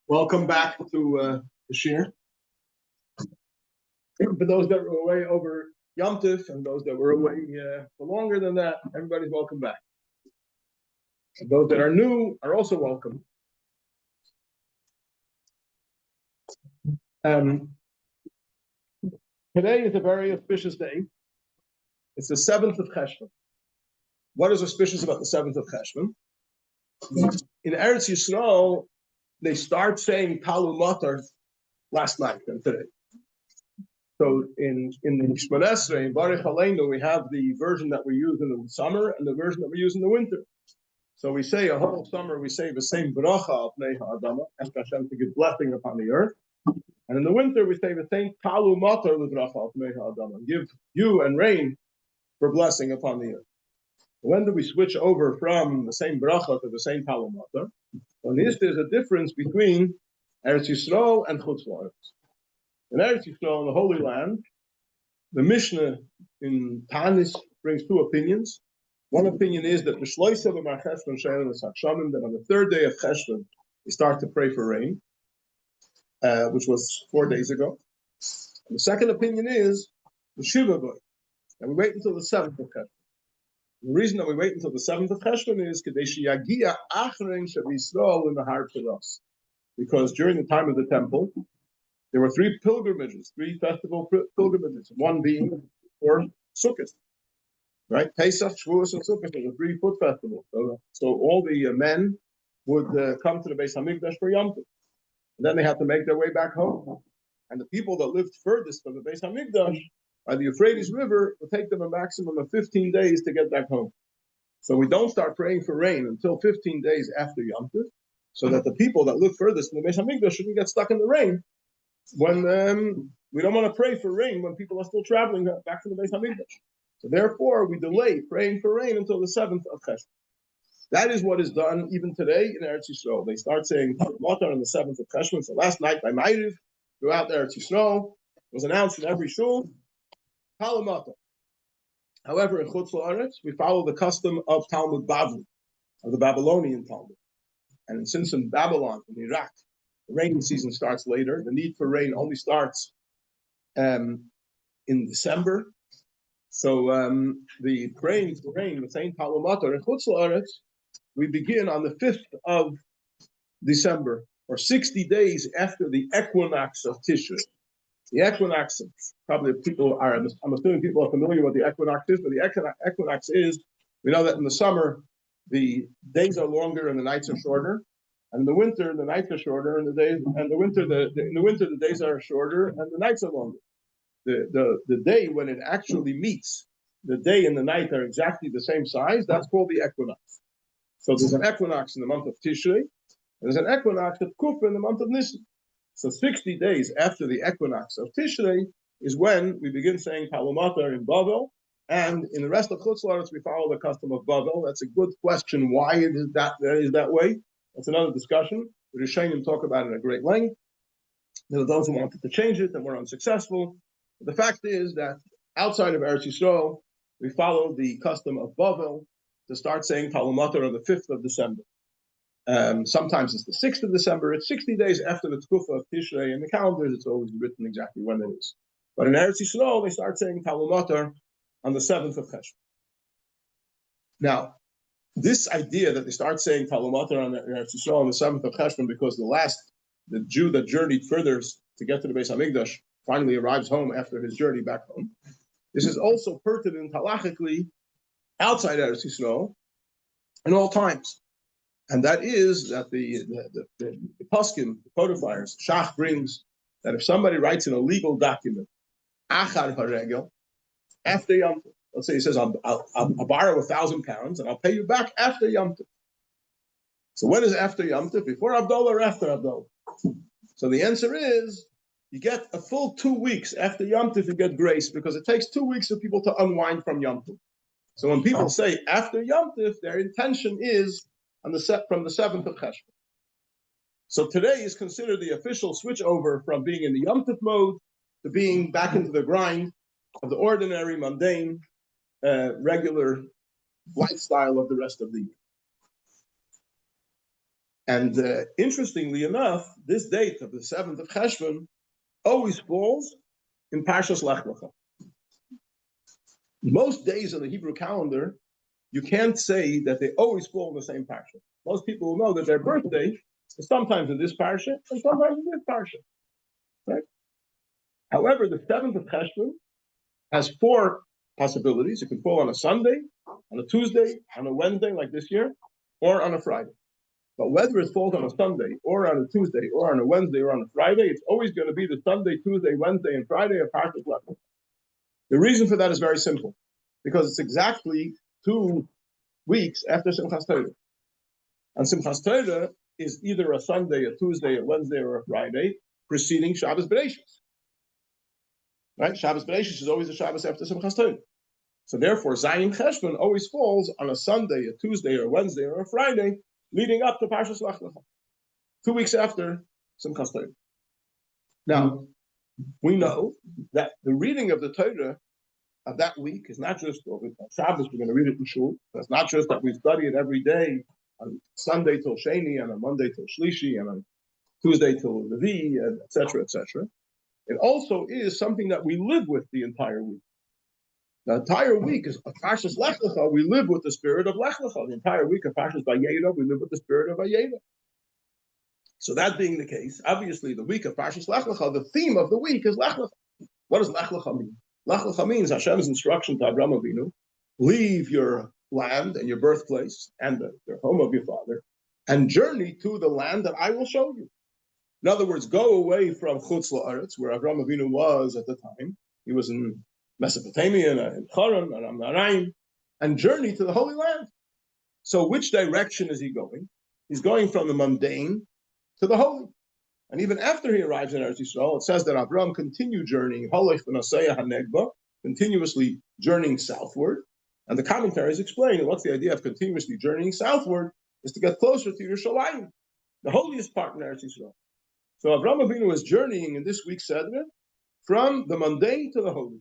Welcome back to the Shiur. For those that were away over Yom Tov and those that were away for longer than that, everybody's welcome back. And those that are new are also welcome. Today is a very auspicious day. It's the 7th of Cheshvan. What is auspicious about the 7th of Cheshvan? In Eretz Yisrael, they start saying Talu Matar last night and today. So in the Shmoneh Esrei, in Baruch Aleinu, we have the version that we use in the summer and the version that we use in the winter. So we say a whole summer, we say the same bracha of Lecha Adama, ask Hashem to give blessing upon the earth. And in the winter, we say the same Talu Matar Livracha of Lecha Adama, give dew and rain for blessing upon the earth. When do we switch over from the same bracha to the same Talu Matar? On this, there's a difference between Eretz Yisrael and Chutz La'aretz. In Eretz Yisrael, in the Holy Land, the Mishnah in Tanya brings two opinions. One opinion is that that on the third day of Cheshvan, we start to pray for rain, which was 4 days ago. And the second opinion is the Shiva boy, and we wait until the 7th of Cheshvan. The reason that we wait until the 7th of Cheshvan is because during the time of the temple, there were three pilgrimages, three festival pilgrimages, one being for Sukkot, right? Pesach, Shavuos, and Sukkot are the 3 foot festivals. So all the men would come to the Beis Hamikdash for Yom Tov. And then they had to make their way back home. And the people that lived furthest from the Beis Hamikdash by the Euphrates River would take them a maximum of 15 days to get back home. So we don't start praying for rain until 15 days after Yom Tov, so that the people that live furthest from the Beis Hamikdash shouldn't get stuck in the rain. When we don't want to pray for rain when people are still traveling back to the Beis Hamikdash. So therefore, we delay praying for rain until the 7th of Cheshvan. That is what is done even today in Eretz Yisrael. They start saying Matar on the 7th of Cheshvan. So last night by Ma'ariv, throughout Eretz Yisrael, was announced in every shul, Talu Matar. However, in Chutz La'aretz, we follow the custom of Talmud Bavli, of the Babylonian Talmud. And since in Babylon, in Iraq, the rainy season starts later, the need for rain only starts in December. So the praying for rain, the same Talu Matar in Chutz La'aretz, we begin on the 5th of December, or 60 days after the equinox of Tishrei. The equinox, probably people are, I'm assuming people are familiar with what the equinox is, but the equinox is, we know that in the summer, the days are longer and the nights are shorter. And in the winter, the nights are shorter, and in the winter, the days are shorter and the nights are longer. The day when it actually meets, the day and the night are exactly the same size. That's called the equinox. So there's an equinox in the month of Tishrei, and there's an equinox of Kufa in the month of Nisan. So 60 days after the equinox of Tishrei is when we begin saying Talu Matar in Bavel, and in the rest of Chutz La'aretz we follow the custom of Bavel. That's a good question. Why it is that way? That's another discussion. The Rishonim talk about it at great length. There are those who wanted to change it and were unsuccessful. But the fact is that outside of Eretz Yisrael, we follow the custom of Bavel to start saying Talu Matar on the 5th of December. Sometimes it's the 6th of December. It's 60 days after the Tkufa of Tishrei. In the calendars, it's always written exactly when it is. But in Eretz Yisrael, they start saying Talu Matar on the 7th of Cheshvan. Now, this idea that they start saying Talu Matar on Eretz Yisrael on the 7th of Cheshvan because the Jew that journeyed further to get to the Beis Hamikdash finally arrives home after his journey back home. This is also pertinent halachically outside Eretz Yisrael in all times. And that is that the poskim, the codifiers, Shach brings that if somebody writes an illegal document, achar haregel, after Yom Tov, let's say he says, I'll borrow 1,000 pounds and I'll pay you back after Yom Tov. So when is after Yom Tov? Before Havdalah or after Havdalah? So the answer is, you get a full 2 weeks after Yom Tov, you get grace, because it takes 2 weeks for people to unwind from Yom Tov. So when people say after Yom Tov, their intention is from the 7th of Cheshvan. So today is considered the official switch over from being in the Yom Tov mode to being back into the grind of the ordinary, mundane, regular lifestyle of the rest of the year. And interestingly enough, this date of the 7th of Cheshvan always falls in Parshas Lech. Most days of the Hebrew calendar, you can't say that they always fall in the same parsha. Most people will know that their birthday is sometimes in this parsha and sometimes in this parsha. Right? However, the 7th of Cheshvan has 4 possibilities. It can fall on a Sunday, on a Tuesday, on a Wednesday like this year, or on a Friday. But whether it falls on a Sunday, or on a Tuesday, or on a Wednesday, or on a Friday, it's always going to be the Sunday, Tuesday, Wednesday, and Friday of Parshas Lech. The reason for that is very simple, because it's exactly 2 weeks after Simchas Torah. And Simchas Torah is either a Sunday, a Tuesday, a Wednesday, or a Friday, preceding Shabbos Bereishis. Right? Shabbos Bereishis is always a Shabbos after Simchas Torah. So therefore, Zayin Cheshvan always falls on a Sunday, a Tuesday, or a Wednesday, or a Friday, leading up to Parshas Lech Lecha, 2 weeks after Simchas Torah. Now, we know that the reading of the Torah of that week is not just on Shabbos, we're going to read it in Shul. It's not just that we study it every day on Sunday till Sheni, and on Monday till Shlishi, and on Tuesday till Levi, and etc., etc. It also is something that we live with the entire week. The entire week is Parshas Lech Lecha. We live with the spirit of Lech Lecha. The entire week of Parshas Vayera, we live with the spirit of Vayera. So that being the case, obviously the week of Parshas Lech Lecha, the theme of the week is Lech Lecha. What does Lech Lecha mean? Lech Lecha means Hashem's instruction to Avraham Avinu: leave your land and your birthplace and the home of your father, and journey to the land that I will show you. In other words, go away from Chutz La'aretz, where Avraham Avinu was at the time. He was in Mesopotamia, in Haran, and Amnaraim, and journey to the Holy Land. So which direction is he going? He's going from the mundane to the holy. And even after he arrives in Eretz Yisrael, it says that Abraham continued journeying, continuously journeying southward. And the commentaries explain what's the idea of continuously journeying southward is to get closer to Yerushalayim, the holiest part in Eretz Yisrael. So Avraham Avinu is journeying in this week's Seder from the mundane to the holy.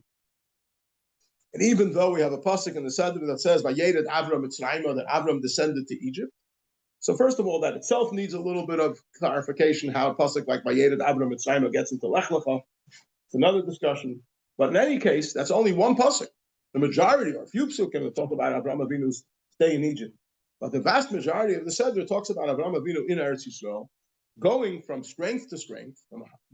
And even though we have a pasuk in the Seder that says, "Vayered Avram Mitzrayim," that Avram descended to Egypt. So first of all, that itself needs a little bit of clarification how a pasuk like "Vayered Avram Mitzrayim" gets into Lech Lecha. It's another discussion. But in any case, that's only one pasuk. The majority, or a few psukim, that talk about Avraham Avinu's stay in Egypt. But the vast majority of the Seder talks about Avraham Avinu in Eretz Yisrael, going from strength to strength,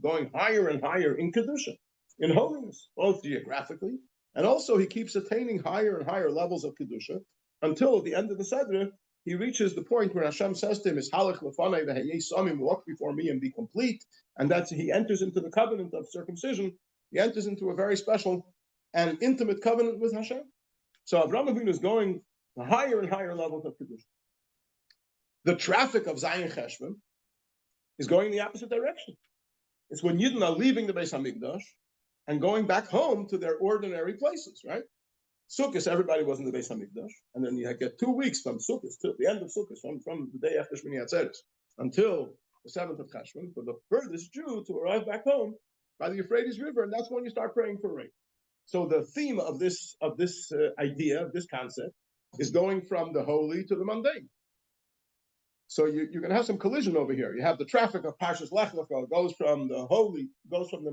going higher and higher in Kedusha, in holiness, both geographically, and also he keeps attaining higher and higher levels of Kedusha until at the end of the Seder, he reaches the point where Hashem says to him, "Ishalech lefanei v'heyei samim," walk before me and be complete, and that's he enters into the covenant of circumcision. He enters into a very special and intimate covenant with Hashem. So Avraham Avinu is going to higher and higher levels of Kedusha. The traffic of Zayin Cheshvan is going in the opposite direction. It's when Yidden are leaving the Beis Hamikdash and going back home to their ordinary places, right? Sukkot, everybody was in the Beis Hamikdash, and then you get 2 weeks from Sukkot to the end of Sukkot, from the day after Shmini Atzeres until the 7th of Cheshvan, for the furthest Jew to arrive back home by the Euphrates River, and that's when you start praying for rain. So the theme of this idea, of this concept, is going from the holy to the mundane. So you're going to have some collision over here. You have the traffic of Parshas Lech Lecha goes from the holy, goes from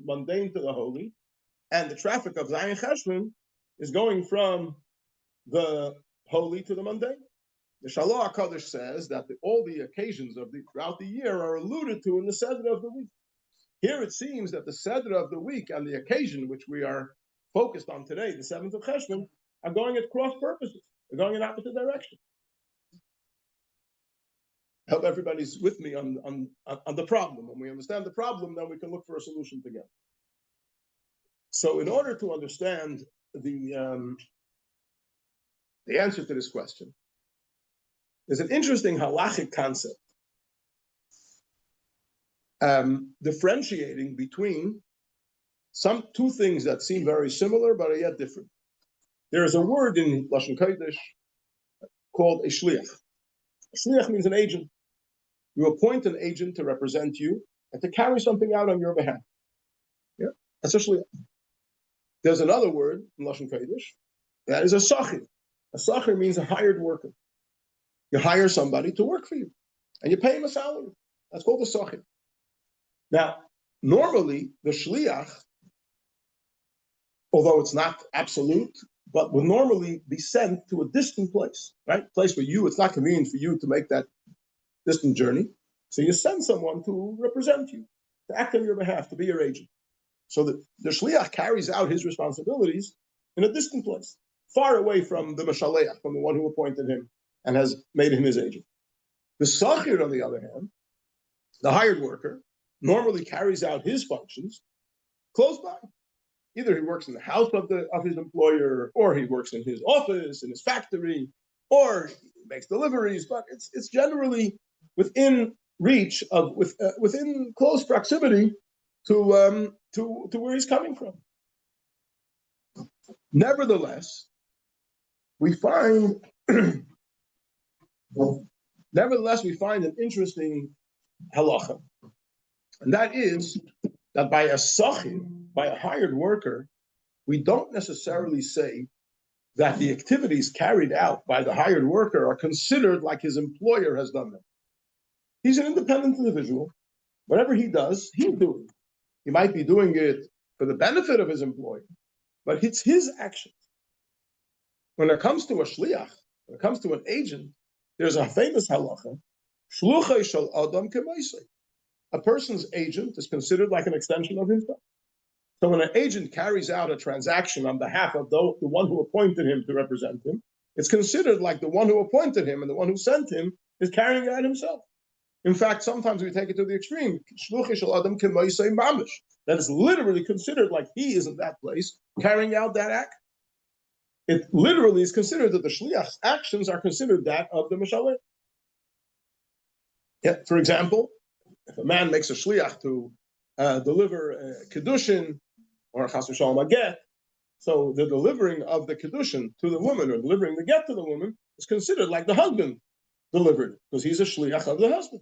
mundane to the holy, and the traffic of Zayin Cheshvan is going from the holy to the mundane. The Shalom HaKadosh says that all the occasions throughout the year are alluded to in the Seder of the week. Here it seems that the Seder of the week and the occasion which we are focused on today, the 7th of Cheshvan, are going at cross purposes. They're going in opposite direction. I hope everybody's with me on the problem. When we understand the problem, then we can look for a solution together. So in order to understand the answer to this question, there's an interesting halachic concept differentiating between two things that seem very similar but are yet different. There is a word in Lashon Kodesh called a shliach. A shliach means an agent. You appoint an agent to represent you and to carry something out on your behalf. Yeah, that's a shliach. There's another word in Lashon Kodesh that is a sachir. A sachir means a hired worker. You hire somebody to work for you. and you pay him a salary. That's called a sachir. Now, normally the shliach, although it's not absolute, but will normally be sent to a distant place, right? Place where it's not convenient for you to make that distant journey. So you send someone to represent you, to act on your behalf, to be your agent. So the shliach carries out his responsibilities in a distant place, far away from the mashaleach, from the one who appointed him and has made him his agent. The sachir, on the other hand, the hired worker, normally carries out his functions close by. Either he works in the house of his employer, or he works in his office, in his factory, or he makes deliveries. But it's generally within reach of within close proximity to where he's coming from. Nevertheless, we find an interesting halacha, and that is that by a sachir, by a hired worker, we don't necessarily say that the activities carried out by the hired worker are considered like his employer has done them. He's an independent individual. Whatever he does, he's doing. He might be doing it for the benefit of his employer, but it's his actions. When it comes to a shliach, when it comes to an agent, there's a famous halacha, shluchai shel adam k'maisei. A person's agent is considered like an extension of himself. So when an agent carries out a transaction on behalf of the one who appointed him to represent him, it's considered like the one who appointed him and the one who sent him is carrying it out himself. In fact, sometimes we take it to the extreme. That is literally considered like he is in that place carrying out that act. It literally is considered that the shliach's actions are considered that of the mishaleh. Yeah, for example, if a man makes a shliach to deliver a kedushin or a chas v'shalom a get, so the delivering of the kedushin to the woman or delivering the get to the woman is considered like the husband delivered because he's a shliach of the husband,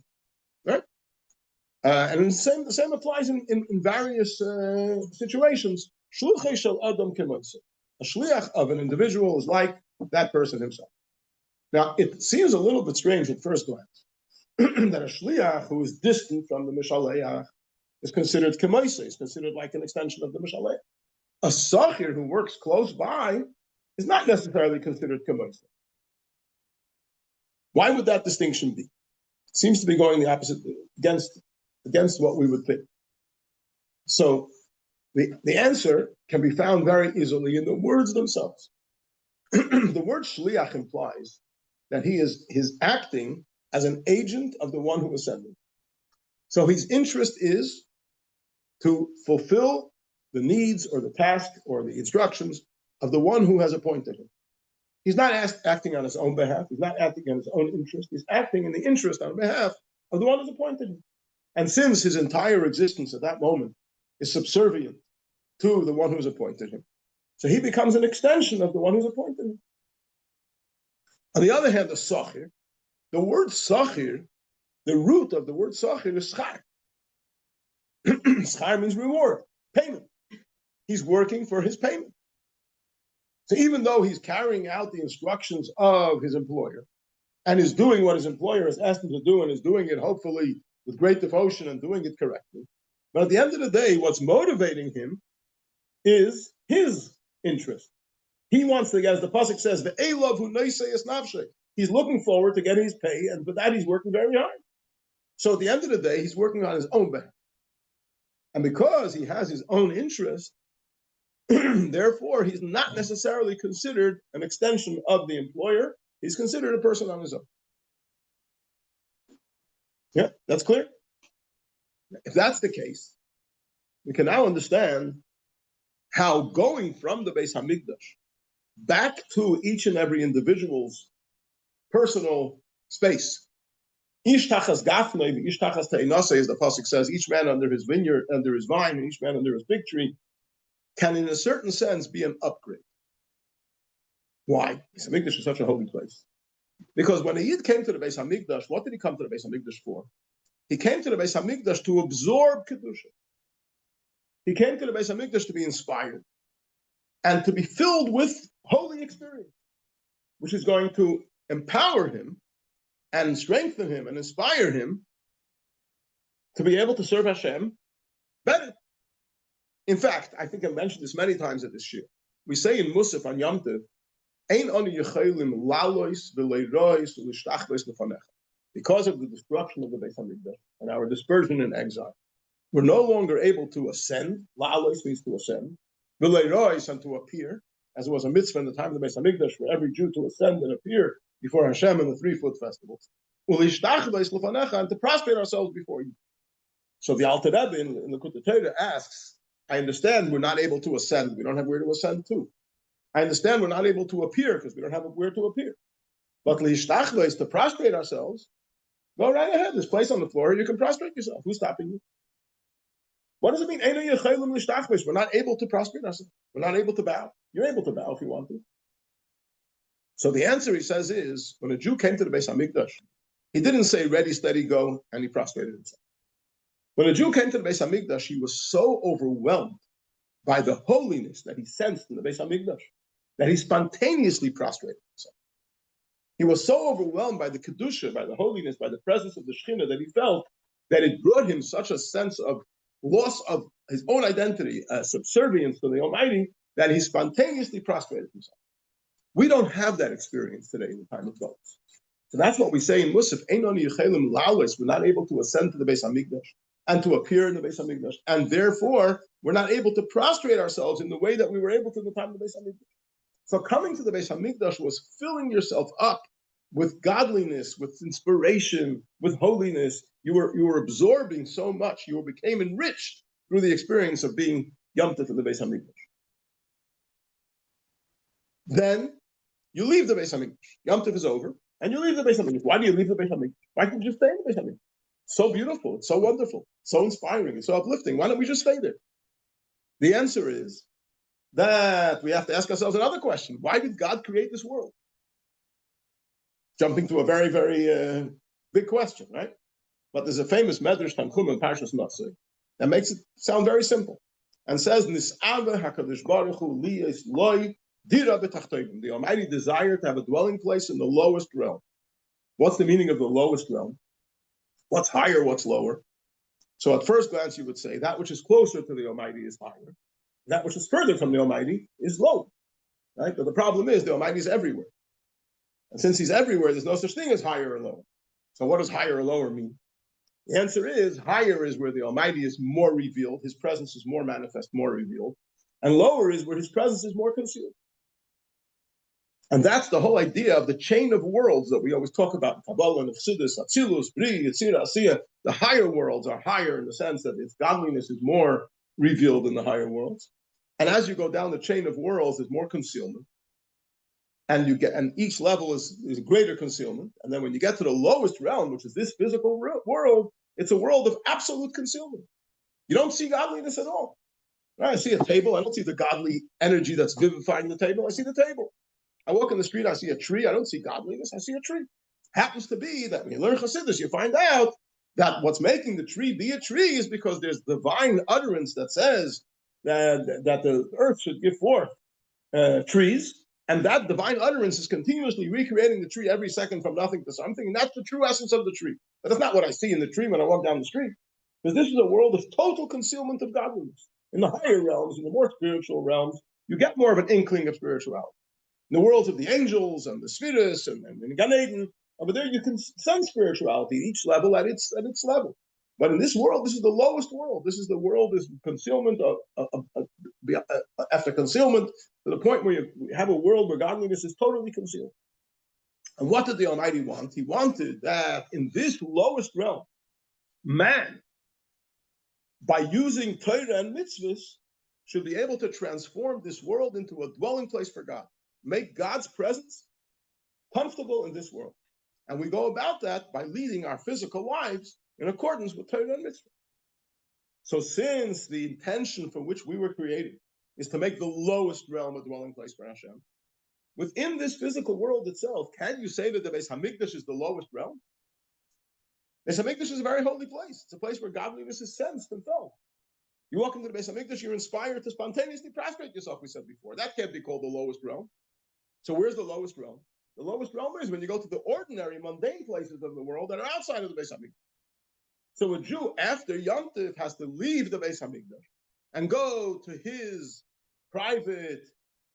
right? And the same applies in various situations. Shluchei shel adam k'motzei. A shliach of an individual is like that person himself. Now, it seems a little bit strange at first glance that a shliach who is distant from the mishaleach is considered k'motzei, is considered like an extension of the mishaleach. A sachir who works close by is not necessarily considered k'motzei. Why would that distinction be? It seems to be going the opposite, against what we would think. So the answer can be found very easily in the words themselves. The word shliach implies that he is acting as an agent of the one who was sent him. So his interest is to fulfill the needs or the task or the instructions of the one who has appointed him. He's not acting on his own behalf. He's not acting on his own interest. He's acting in the interest on behalf of the one who's appointed him. And since his entire existence at that moment is subservient to the one who's appointed him, so he becomes an extension of the one who's appointed him. On the other hand, the sachir, the word sachir, the root of the word sachir is schar. Schar means reward, payment. He's working for his payment. So even though he's carrying out the instructions of his employer and is doing what his employer has asked him to do and is doing it hopefully with great devotion and doing it correctly, but at the end of the day, what's motivating him is his interest. He wants to, as the pasuk says, the "Elav hu noisei nafshe." He's looking forward to getting his pay, and for that he's working very hard. So at the end of the day, he's working on his own behalf, and because he has his own interest, therefore he's not necessarily considered an extension of the employer. He's considered a person on his own. Yeah, that's clear. If that's the case, we can now understand how going from the Beis Hamikdash back to each and every individual's personal space, ish tachas gafnei, ish tachas te'inasei, as the pasuk says, each man under his vineyard, under his vine, and each man under his fig tree, can in a certain sense be an upgrade. Why? Beis Hamikdash is such a holy place. Because when a Yid came to the Beis Hamikdash, what did he come to the Beis Hamikdash for? He came to the Beis Hamikdash to absorb Kedusha. He came to the Beis Hamikdash to be inspired and to be filled with holy experience, which is going to empower him and strengthen him and inspire him to be able to serve Hashem better. In fact, I think I mentioned this many times at this shiur. We say in Musaf on Yom Tov, Ein anu yechelim lalois v'leirois v'lishtachlois lefanecha. Because of the destruction of the Beis Hamikdash and our dispersion in exile, we're no longer able to ascend. La'alois means to ascend. V'leirois, and to appear, as it was a mitzvah in the time of the Beis Hamikdash for every Jew to ascend and appear before Hashem in the 3 foot festivals. V'lishtachlois lefanecha, and to prostrate ourselves before you. So the Alter Rebbe in the Likutei Torah asks, I understand we're not able to ascend. We don't have where to ascend to. I understand we're not able to appear because we don't have where to appear. But l'ishtachva is to prostrate ourselves. Go right ahead. There's place on the floor. You can prostrate yourself. Who's stopping you? What does it mean? We're not able to prostrate ourselves. We're not able to bow. You're able to bow if you want to. So the answer, he says, is when a Jew came to the Beis Hamikdash, he didn't say ready, steady, go, and he prostrated himself. When a Jew came to the Beis Hamikdash, he was so overwhelmed by the holiness that he sensed in the Beis Hamikdash that he spontaneously prostrated himself. He was so overwhelmed by the kedusha, by the holiness, by the presence of the Shekhinah that he felt that it brought him such a sense of loss of his own identity, subservience to the Almighty, that he spontaneously prostrated himself. We don't have that experience today in the time of Gauls. So that's what we say in Musaf, we're not able to ascend to the Beis Hamikdash and to appear in the Beis Hamikdash, and therefore we're not able to prostrate ourselves in the way that we were able to in the time of the Beis Hamikdash. So coming to the Beis Hamikdash was filling yourself up with godliness, with inspiration, with holiness. You were absorbing so much. You became enriched through the experience of being Yom Tov in the Beis Hamikdash. Then you leave the Beis Hamikdash. Yom Tov is over, and you leave the Beis Hamikdash. Why do you leave the Beis Hamikdash? Why can't you just stay in the Beis Hamikdash? It's so beautiful. It's so wonderful. So inspiring. It's so uplifting. Why don't we just stay there? The answer is that we have to ask ourselves another question. Why did God create this world? Jumping to a very, very big question, right? But there's a famous Medrash Tanchum in Parshas that makes it sound very simple and says, Nis'ava HaKadosh Baruch Hu liyes loy dira b'tachtoivim. The Almighty desired to have a dwelling place in the lowest realm. What's the meaning of the lowest realm? What's higher, what's lower? So at first glance, you would say that which is closer to the Almighty is higher. That which is further from the Almighty is low, right? But the problem is the Almighty is everywhere. And since he's everywhere, there's no such thing as higher or lower. So what does higher or lower mean? The answer is higher is where the Almighty is more revealed, his presence is more manifest, more revealed. And lower is where his presence is more concealed. And that's the whole idea of the chain of worlds that we always talk about. Kabbalah and Chassidus, Atzilus, Bri, Yetzirah, Asiyah. The higher worlds are higher in the sense that its godliness is more revealed in the higher worlds. And as you go down the chain of worlds, there's more concealment. And each level is greater concealment. And then when you get to the lowest realm, which is this physical world, it's a world of absolute concealment. You don't see godliness at all. Right? I see a table. I don't see the godly energy that's vivifying the table. I see the table. I walk in the street. I see a tree. I don't see godliness. I see a tree. Happens to be that when you learn Chassidus, you find out that what's making the tree be a tree is because there's divine utterance that says that the earth should give forth trees, and that divine utterance is continuously recreating the tree every second from nothing to something, and that's the true essence of the tree. But that's not what I see in the tree when I walk down the street, because this is a world of total concealment of godliness. In the higher realms, in the more spiritual realms, you get more of an inkling of spirituality. In the worlds of the angels and the spheres and in Gan Eden, over there you can sense spirituality, each level at its level. But in this world, this is the lowest world. This is the world, this concealment after concealment, to the point where you have a world where godliness is totally concealed. And what did the Almighty want? He wanted that in this lowest realm, man, by using Torah and mitzvahs, should be able to transform this world into a dwelling place for God. Make God's presence comfortable in this world. And we go about that by leading our physical lives in accordance with Torah and mitzvah. So since the intention for which we were created is to make the lowest realm a dwelling place for Hashem, within this physical world itself, can you say that the Beis Hamikdash is the lowest realm? Beis Hamikdash is a very holy place. It's a place where godliness is sensed and felt. You walk into the Beis Hamikdash, you're inspired to spontaneously prostrate yourself, we said before. That can't be called the lowest realm. So where's the lowest realm? The lowest realm is when you go to the ordinary, mundane places of the world that are outside of the Beis Hamikdash. So a Jew, after Yom Tov, has to leave the Beis Hamikdash and go to his private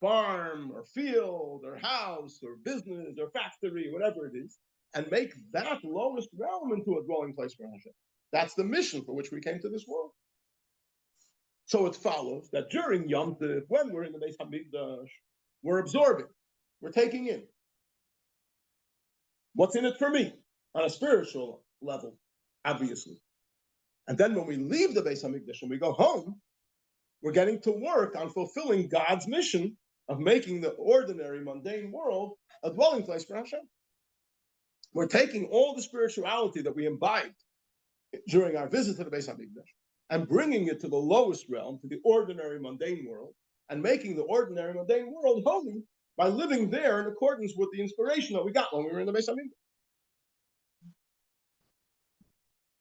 farm or field or house or business or factory, whatever it is, and make that lowest realm into a dwelling place for Hashem. That's the mission for which we came to this world. So it follows that during Yom Tov, when we're in the Beis Hamikdash, we're absorbing, we're taking in. What's in it for me on a spiritual level, obviously. And then when we leave the Beis Hamikdash and we go home, we're getting to work on fulfilling God's mission of making the ordinary, mundane world a dwelling place for Hashem. We're taking all the spirituality that we imbibed during our visit to the Beis Hamikdash and bringing it to the lowest realm, to the ordinary, mundane world, and making the ordinary, mundane world holy by living there in accordance with the inspiration that we got when we were in the Beis Hamikdash.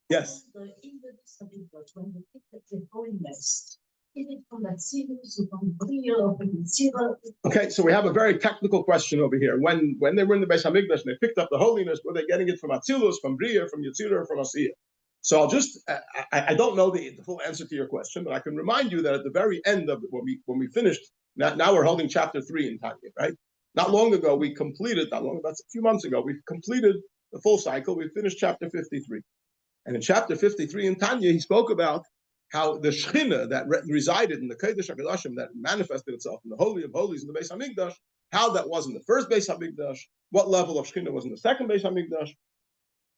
Yes? In the Beis Hamikdash, when we pick up the holiness, is it from Atzilus or from Bria or from Yitzira? Okay, so we have a very technical question over here. When they were in the Beis Hamikdash and they picked up the holiness, were they getting it from Atzilus, from Bria, from Yitzira, or from Asiyah? So I'll just, I don't know the full answer to your question, but I can remind you that at the very end of when we finished, now we're holding chapter 3 in Tanya, right? Not long ago, we completed, about a few months ago, we completed the full cycle. We finished chapter 53. And in chapter 53 in Tanya, he spoke about how the Shechina that resided in the Kodesh HaKadoshim, that manifested itself in the Holy of Holies in the Beis Hamikdash, how that was in the first Beis Hamikdash, what level of Shechina was in the second Beis Hamikdash.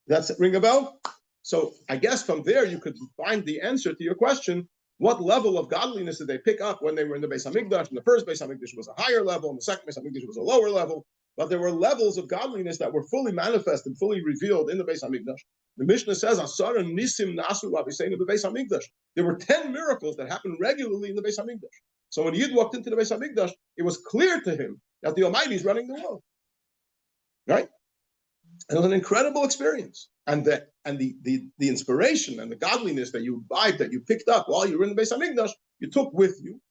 That's it, ring a bell? So I guess from there you could find the answer to your question. What level of godliness did they pick up when they were in the Beis Hamikdash? And the first Beis Hamikdash was a higher level, and the second Beis Hamikdash was a lower level. But there were levels of godliness that were fully manifested, fully revealed in the Beis Hamikdash. The Mishnah says, "Asara nisim nasu laviseinu beBeis Hamikdash." There were 10 miracles that happened regularly in the Beis Hamikdash. So when Yid walked into the Beis Hamikdash, it was clear to him that the Almighty is running the world, right? And it was an incredible experience, and the inspiration and the godliness that you imbibed, that you picked up while you were in the Beis Hamikdash, you took with you,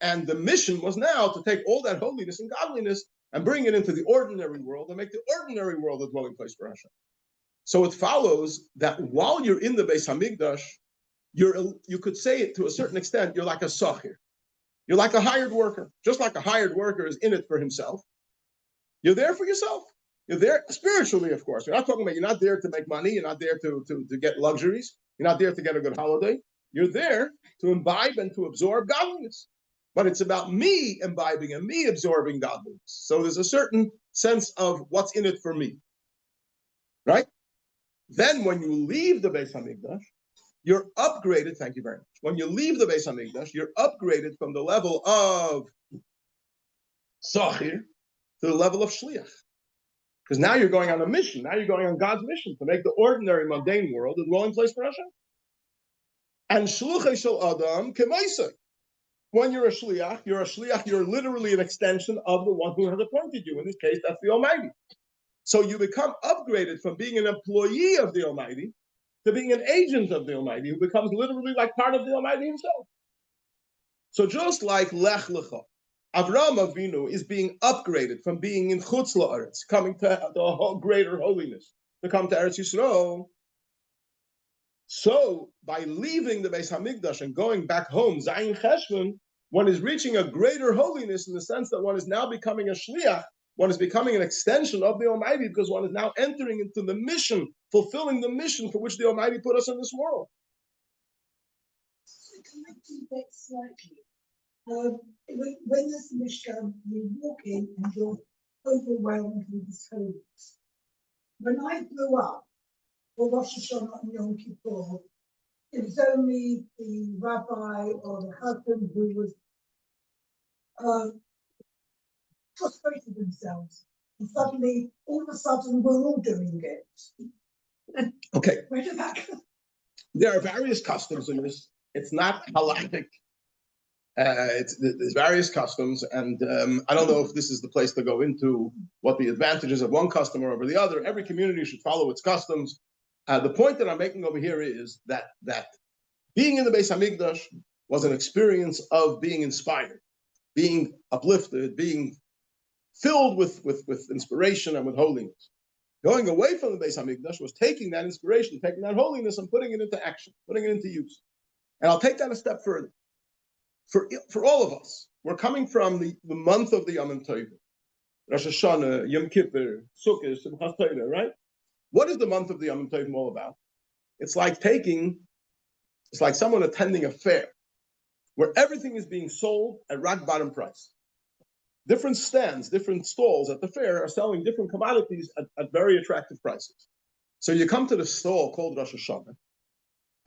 and the mission was now to take all that holiness and godliness and bring it into the ordinary world and make the ordinary world a dwelling place for Hashem. So it follows that while you're in the Beis Hamikdash, you could say it to a certain extent, you're like a sachir. You're like a hired worker. Just like a hired worker is in it for himself, you're there for yourself. You're there spiritually, of course. You're not talking about, you're not there to make money. You're not there to get luxuries. You're not there to get a good holiday. You're there to imbibe and to absorb godliness. But it's about me imbibing and me absorbing godliness. So there's a certain sense of what's in it for me. Right? Then when you leave the Beis Hamikdash, you're upgraded. Thank you very much. When you leave the Beis Hamikdash, you're upgraded from the level of Sachir to the level of Shliach. Because now you're going on a mission. Now you're going on God's mission to make the ordinary, mundane world a dwelling place for Hashem. And Shluchei Shel Adam Kemaisei. When you're a Shliach, you're literally an extension of the one who has appointed you. In this case, that's the Almighty. So you become upgraded from being an employee of the Almighty to being an agent of the Almighty, who becomes literally like part of the Almighty himself. So just like Lech Lecha, Avraham Avinu is being upgraded from being in Chutz La'aretz, coming to the greater holiness, to come to Eretz Yisrael. So by leaving the Beis Hamikdash and going back home, Zayin Cheshvan, one is reaching a greater holiness in the sense that one is now becoming a Shliach. One is becoming an extension of the Almighty because one is now entering into the mission, fulfilling the mission for which the Almighty put us in this world. So connecting that slightly, when there's the Mishkan, you walk in and you're overwhelmed with this holiness. When I grew up, for Rosh Hashanah and Yom Kippur, it was only the rabbi or the husband who was prostrated themselves, and suddenly, all of a sudden, we're all doing it. Okay. Where did that come? There are various customs in this. It's not halakhic. There's various customs, and I don't know if this is the place to go into what the advantages of one custom are over the other. Every community should follow its customs. The point that I'm making over here is that being in the Beis Hamikdash was an experience of being inspired, being uplifted, being filled with inspiration and with holiness. Going away from the Beis Hamikdash was taking that inspiration, taking that holiness, and putting it into action, putting it into use. And I'll take that a step further. For all of us, we're coming from the month of the Yom Tovim, Rosh Hashanah, Yom Kippur, Sukkot, Simchas Torah, right? What is the month of the Yom Tovim all about? It's like someone attending a fair where everything is being sold at rock bottom price. Different stands, different stalls at the fair are selling different commodities at very attractive prices. So you come to the stall called Rosh Hashanah.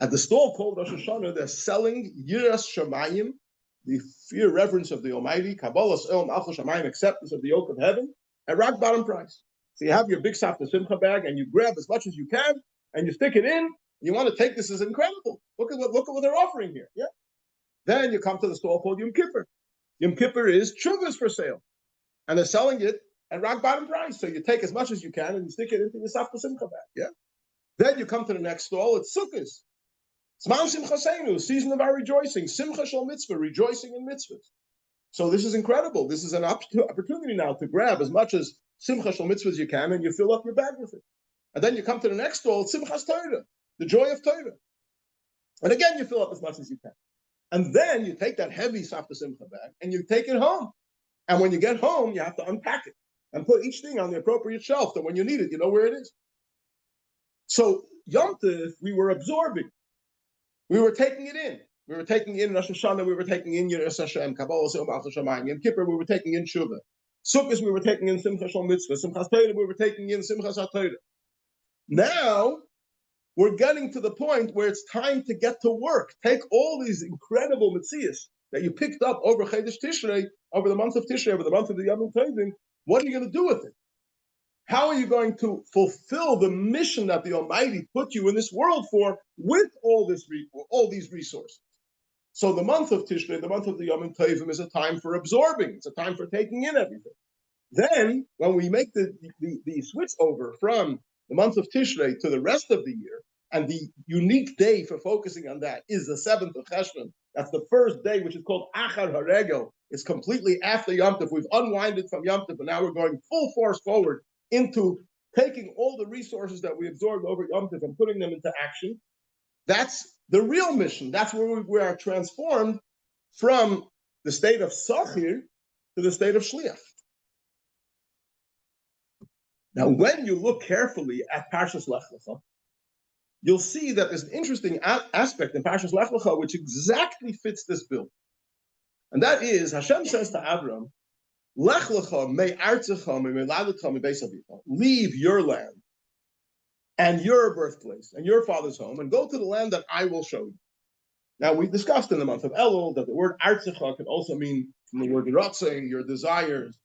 At the stall called Rosh Hashanah, they're selling Yiras Shamayim, the fear reverence of the Almighty, Kabbalas El Malchus Shamayim, acceptance of the yoke of heaven, at rock bottom price. So you have your big Safta Simcha bag and you grab as much as you can and you stick it in. You want to take this as incredible. Look at what they're offering here. Yeah. Then you come to the stall called Yom Kippur. Yom Kippur is chuvas for sale, and they're selling it at rock bottom price. So you take as much as you can and you stick it into your Safta Simcha bag. Yeah. Then you come to the next stall. It's Sukkot. Zman Simchaseinu, season of our rejoicing. Simcha Shal Mitzvah, rejoicing in mitzvahs. So this is incredible. This is an opportunity now to grab as much as Simcha Shal Mitzvah as you can, and you fill up your bag with it. And then you come to the next stall. It's Simchas Torah, the joy of Torah. And again, you fill up as much as you can. And then you take that heavy Safta Simcha bag and you take it home. And when you get home, you have to unpack it and put each thing on the appropriate shelf. So when you need it, you know where it is. So Yom Tov, we were absorbing. We were taking it in. We were taking in Rosh Hashanah. We were taking in Yiras Hashem, Kabbalah Se'om Malchus Shamayim. Yom Kippur, we were taking in Shuvah. Sukkot, we were taking in Simcha Shal Mitzvah. Simchas Torah, we were taking in Simchas HaTorah. Now, we're getting to the point where it's time to get to work. Take all these incredible mitzvahs that you picked up over Chodesh Tishrei, over the month of Tishrei, over the month of the Yom Tovim. What are you going to do with it? How are you going to fulfill the mission that the Almighty put you in this world for with all these resources? So the month of Tishrei, the month of the Yom Tovim, is a time for absorbing. It's a time for taking in everything. Then, when we make the switch over from the month of Tishrei to the rest of the year, and the unique day for focusing on that is the 7th of Cheshvan. That's the first day, which is called Achar Haregel. It's completely after Yom Tov. We've unwinded from Yom Tov, and now we're going full force forward into taking all the resources that we absorbed over Yom Tov and putting them into action. That's the real mission. That's where we are transformed from the state of Sachir to the state of Shliach. Now, when you look carefully at Parshas Lech, you'll see that there's an interesting aspect in Parshas Lech which exactly fits this bill. And that is, Hashem says to Avram, Lech lecha me artzecha me meladecha me beis avicha. Leave your land and your birthplace and your father's home and go to the land that I will show you. Now, we discussed in the month of Elul that the word artzecha can also mean, from the word ratzing, your desires.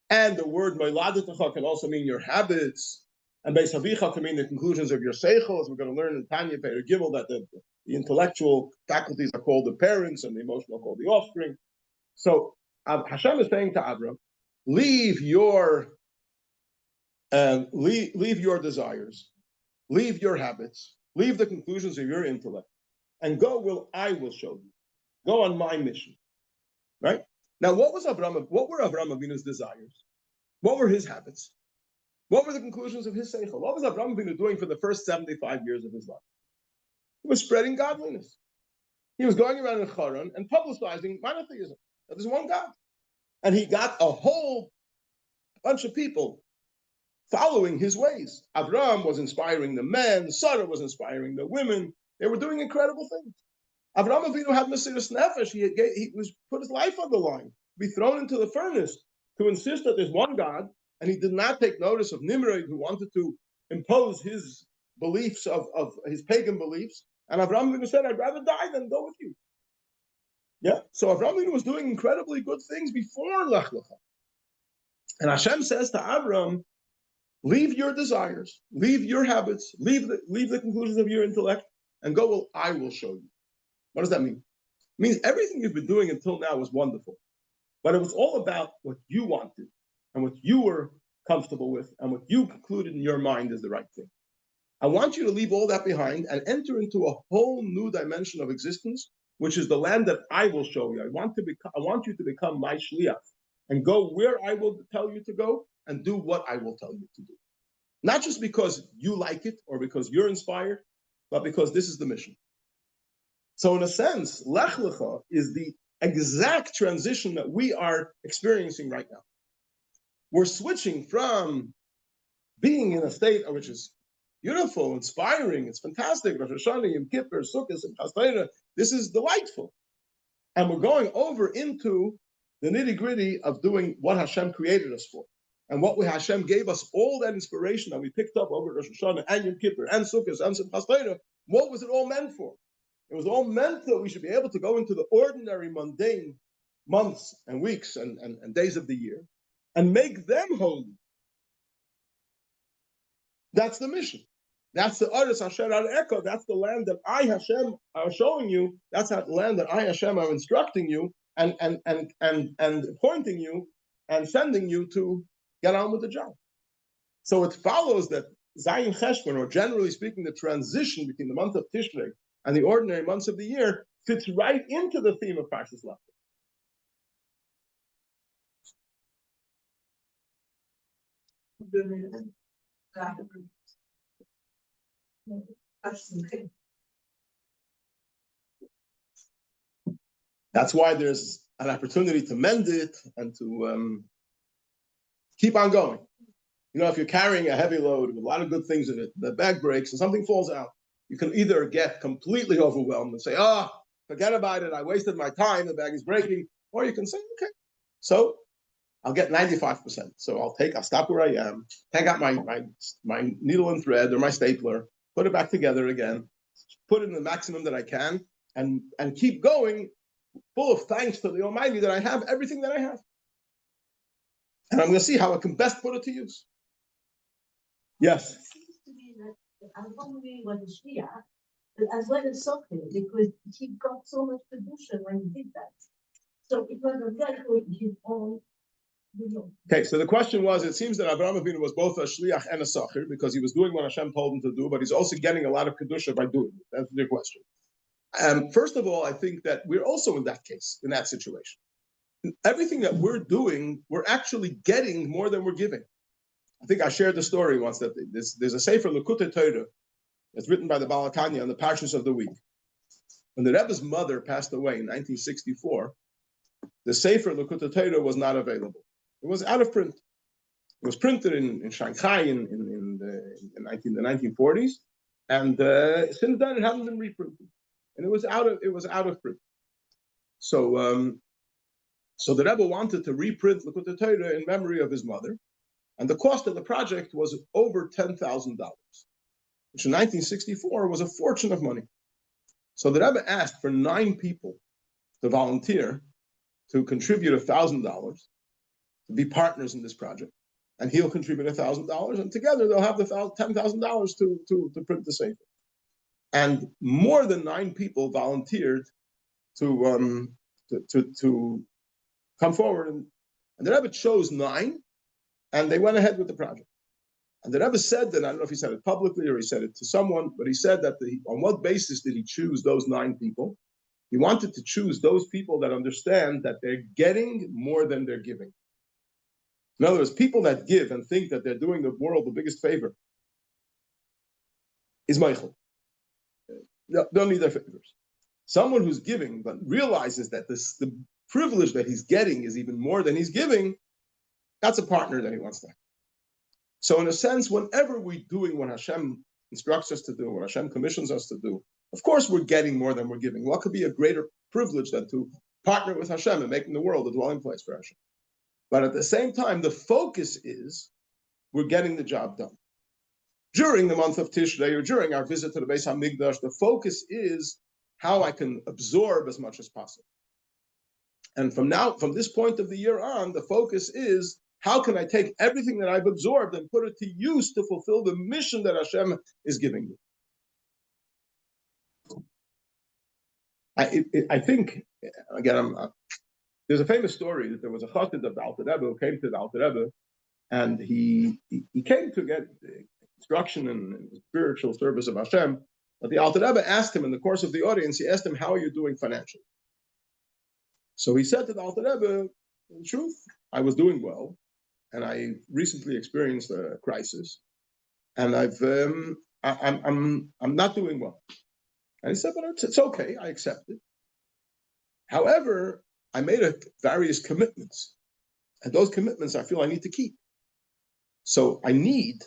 And the word meladecha can also mean your habits. And beis avicha can mean the conclusions of your seichel, as we're going to learn in Tanya Peir Gimel, that the intellectual faculties are called the parents and the emotional are called the offspring. So Hashem is saying to Avram, leave your desires, leave your habits, leave the conclusions of your intellect, and go I will show you. Go on my mission. Right? Now, what were Avraham Avinu's desires? What were his habits? What were the conclusions of his seichel? What was Avraham Avinu doing for the first 75 years of his life? He was spreading godliness. He was going around in Charan and publicizing monotheism. That there's one God. And he got a whole bunch of people following his ways. Avraham was inspiring the men. Sarah was inspiring the women. They were doing incredible things. Avraham Avinu had Mesiras Nefesh. He was put his life on the line, be thrown into the furnace to insist that there's one God. And he did not take notice of Nimrod, who wanted to impose his beliefs of his pagan beliefs. And Avraham Avinu said, I'd rather die than go with you. Yeah. So Avraham Avinu was doing incredibly good things before Lech Lecha. And Hashem says to Avram, leave your desires, leave your habits, leave the conclusions of your intellect, and go, I will show you. What does that mean? It means everything you've been doing until now was wonderful. But it was all about what you wanted and what you were comfortable with and what you concluded in your mind is the right thing. I want you to leave all that behind and enter into a whole new dimension of existence, which is the land that I will show you. I want you to become my shliach. and go where I will tell you to go and do what I will tell you to do. Not just because you like it or because you're inspired, but because this is the mission. So in a sense, Lech Lecha is the exact transition that we are experiencing right now. We're switching from being in a state which is beautiful, inspiring, it's fantastic, Rosh Hashanah, Yom Kippur, Sukkot, and Passover, this is delightful. And we're going over into the nitty-gritty of doing what Hashem created us for. And what Hashem gave us, all that inspiration that we picked up over Rosh Hashanah and Yom Kippur and Sukkot and Simchas Torah, what was it all meant for? It was all meant that we should be able to go into the ordinary, mundane months and weeks and days of the year and make them holy. That's the mission. That's the Aretz Asher Eka. That's the land that I, Hashem, are showing you. That's that land that I, Hashem, are instructing you and pointing you and sending you to get on with the job. So it follows that Zayin Cheshvan, or generally speaking, the transition between the month of Tishrei and the ordinary months of the year, fits right into the theme of Parshas Lech. That's why there's an opportunity to mend it and to keep on going. You know, if you're carrying a heavy load with a lot of good things in it, the bag breaks and something falls out, you can either get completely overwhelmed and say, forget about it, I wasted my time, the bag is breaking, or you can say, okay, so I'll get 95%. So I'll stop where I am, take out my needle and thread or my stapler, put it back together again, put it in the maximum that I can, and keep going, full of thanks to the Almighty that I have everything that I have. And I'm going to see how I can best put it to use. Yes? It seems to me that Al-Hamri was a Shia, but as well as Sophie, because he got so much production when he did that. So it was exactly his own. Okay, so the question was, it seems that Avraham Avinu was both a shliach and a sacher because he was doing what Hashem told him to do, but he's also getting a lot of kedusha by doing it. That's the question. First of all, I think that we're also in that case, in that situation. Everything that we're doing, we're actually getting more than we're giving. I think I shared the story once that there's a Sefer Lekutei Torah that's written by the Tanya on the Parshas of the week. When the Rebbe's mother passed away in 1964, the Sefer Lekutei Torah was not available. It was out of print. It was printed in Shanghai in the 1940s, and since then it hasn't been reprinted, and it was out of print. So the Rebbe wanted to reprint Lekutei Torah in memory of his mother, and the cost of the project was over $10,000, which in 1964 was a fortune of money. So the Rebbe asked for 9 people to volunteer to contribute $1,000 to be partners in this project, and he'll contribute $1,000, and together they'll have the $10,000 to print the Sefer. And more than 9 people volunteered to come forward, and the Rebbe chose 9, and they went ahead with the project. And the Rebbe said that, I don't know if he said it publicly or he said it to someone, but he said that on what basis did he choose those 9 people? He wanted to choose those people that understand that they're getting more than they're giving. In other words, people that give and think that they're doing the world the biggest favor is Michael. Don't need their favors. Someone who's giving but realizes that the privilege that he's getting is even more than he's giving, that's a partner that he wants to have. So in a sense, whenever we're doing what Hashem instructs us to do, what Hashem commissions us to do, of course we're getting more than we're giving. What could be a greater privilege than to partner with Hashem and making the world a dwelling place for Hashem? But at the same time, the focus is we're getting the job done. During the month of Tishrei, or during our visit to the Beis HaMikdash, the focus is how I can absorb as much as possible. And from this point of the year on, the focus is how can I take everything that I've absorbed and put it to use to fulfill the mission that Hashem is giving me. I think, again, there's a famous story that there was a chassid of the Alter Rebbe who came to the Alter Rebbe, and he came to get instruction and spiritual service of Hashem. But the Alter Rebbe asked him in the course of the audience, he asked him, how are you doing financially? So he said to the Alter Rebbe, in truth, I was doing well, and I recently experienced a crisis, and I'm not doing well. And he said, but it's okay, I accept it. However, I made various commitments, and those commitments I feel I need to keep. So I need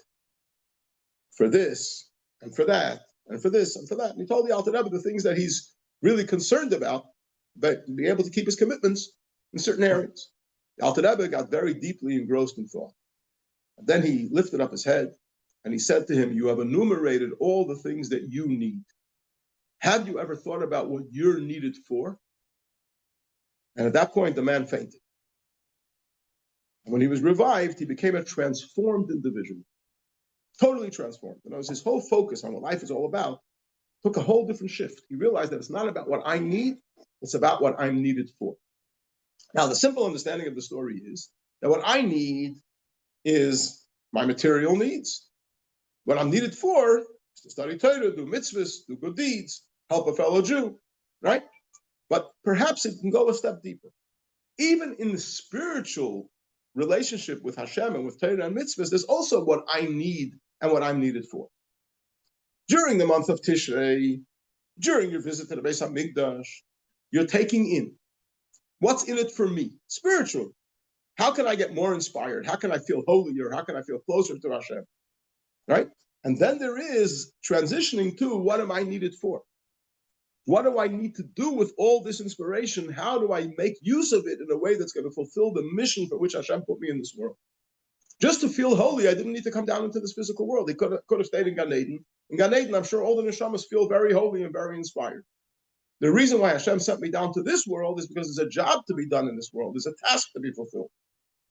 for this and for that and for this and for that. And he told the Alter Rebbe the things that he's really concerned about, but to be able to keep his commitments in certain areas. The Alter Rebbe got very deeply engrossed in thought. And then he lifted up his head and he said to him, you have enumerated all the things that you need. Have you ever thought about what you're needed for? And at that point, the man fainted. And when he was revived, he became a transformed individual. Totally transformed. And his whole focus on what life is all about took a whole different shift. He realized that it's not about what I need, it's about what I'm needed for. Now, the simple understanding of the story is that what I need is my material needs. What I'm needed for is to study Torah, do mitzvahs, do good deeds, help a fellow Jew, right? But perhaps it can go a step deeper. Even in the spiritual relationship with Hashem and with Torah and mitzvahs, there's also what I need and what I'm needed for. During the month of Tishrei, during your visit to the Beis HaMikdash, you're taking in what's in it for me, spiritually. How can I get more inspired? How can I feel holier? How can I feel closer to Hashem? Right? And then there is transitioning to what am I needed for? What do I need to do with all this inspiration? How do I make use of it in a way that's going to fulfill the mission for which Hashem put me in this world? Just to feel holy, I didn't need to come down into this physical world. He could have stayed in Gan Eden. In Gan Eden, I'm sure all the neshamas feel very holy and very inspired. The reason why Hashem sent me down to this world is because there's a job to be done in this world. There's a task to be fulfilled.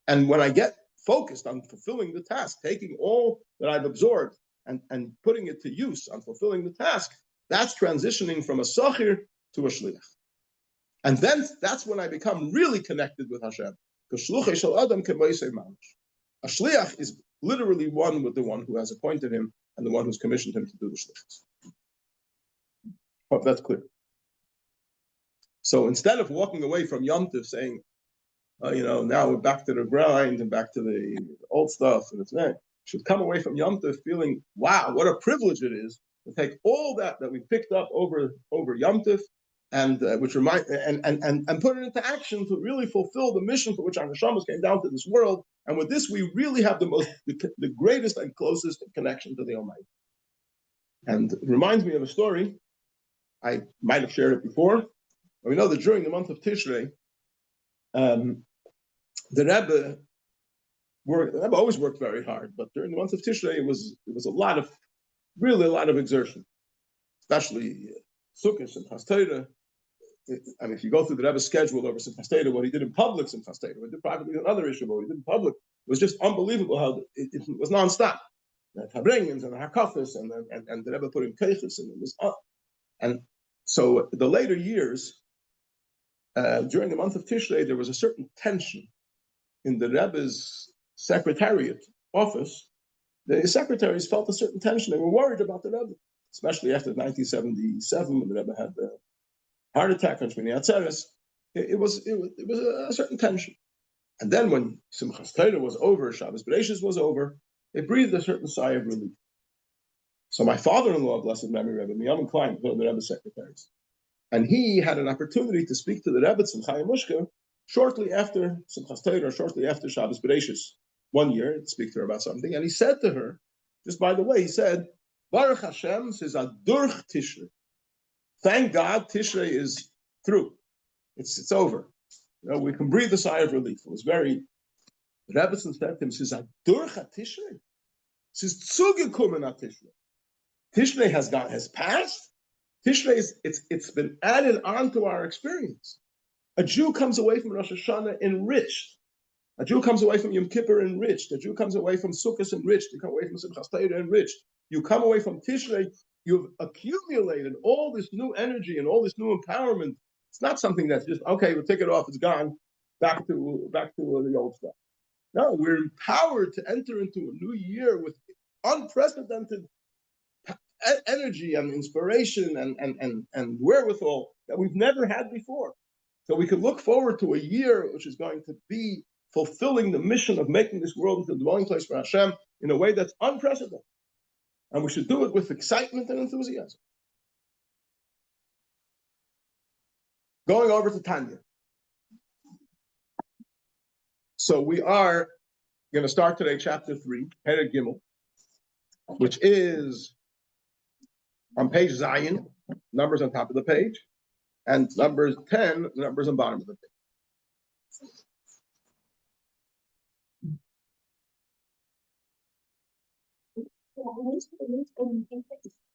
And when I get focused on fulfilling the task, taking all that I've absorbed and putting it to use on fulfilling the task, that's transitioning from a sachir to a shliach. And then that's when I become really connected with Hashem. Because shluchei shel adam k'moisei mamash. A shliach is literally one with the one who has appointed him and the one who's commissioned him to do the shlichus. Hope that's clear. So instead of walking away from Yom Tov saying, now we're back to the grind and back to the old stuff, and it's right, should come away from Yom Tov feeling, wow, what a privilege it is to take all that we picked up over Yom Tov and which remind and put it into action to really fulfill the mission for which our neshamas came down to this world. And with this, we really have the greatest and closest connection to the Almighty. And it reminds me of a story. I might have shared it before. But we know that during the month of Tishrei, the Rebbe always worked very hard, but during the month of Tishrei, it was a lot of exertion, especially Sukkot and Chas. I mean, if you go through the Rebbe's schedule over Simchas Torah, what he did in public Simchas Torah, what he did privately another issue, but what he did in public, it was just unbelievable how it was nonstop. The Habrengans and the Hakafis and the Rebbe put in Keiches, and it was up. And so the later years, during the month of Tishrei, there was a certain tension in the Rebbe's secretariat office. The secretaries felt a certain tension. They were worried about the Rebbe, especially after 1977 when the Rebbe had the heart attack on Shmini Atzeres. It was a certain tension. And then when Simchas Torah was over, Shabbos Bereishis was over, they breathed a certain sigh of relief. So my father-in-law, blessed memory Rebbe, Miyam Klein, one of the Rebbe's secretaries, and he had an opportunity to speak to the Rebbe Tzimchai Mushka shortly after Simchas Torah, shortly after Shabbos Bereishis, one year, to speak to her about something. And he said to her, just by the way, he said, Baruch Hashem says Adurch Tishrei. Thank God Tishrei is through. It's over. We can breathe a sigh of relief. It was very, the Rebbe said to him, says Adurch Tishrei. Says Zugekumen Tishrei. Tishrei has passed. Tishrei it's been added on to our experience. A Jew comes away from Rosh Hashanah enriched. A Jew comes away from Yom Kippur enriched. A Jew comes away from Sukkot enriched. You come away from Simchas Torah enriched. You come away from Tishrei, you've accumulated all this new energy and all this new empowerment. It's not something that's just, okay, we'll take it off, it's gone, back to the old stuff. No, we're empowered to enter into a new year with unprecedented energy and inspiration and wherewithal that we've never had before. So we can look forward to a year which is going to be fulfilling the mission of making this world into a dwelling place for Hashem in a way that's unprecedented. And we should do it with excitement and enthusiasm. Going over to Tanya. So we are going to start today chapter 3, Perek Gimel, which is on page Zion, numbers on top of the page, and numbers 10, numbers on bottom of the page.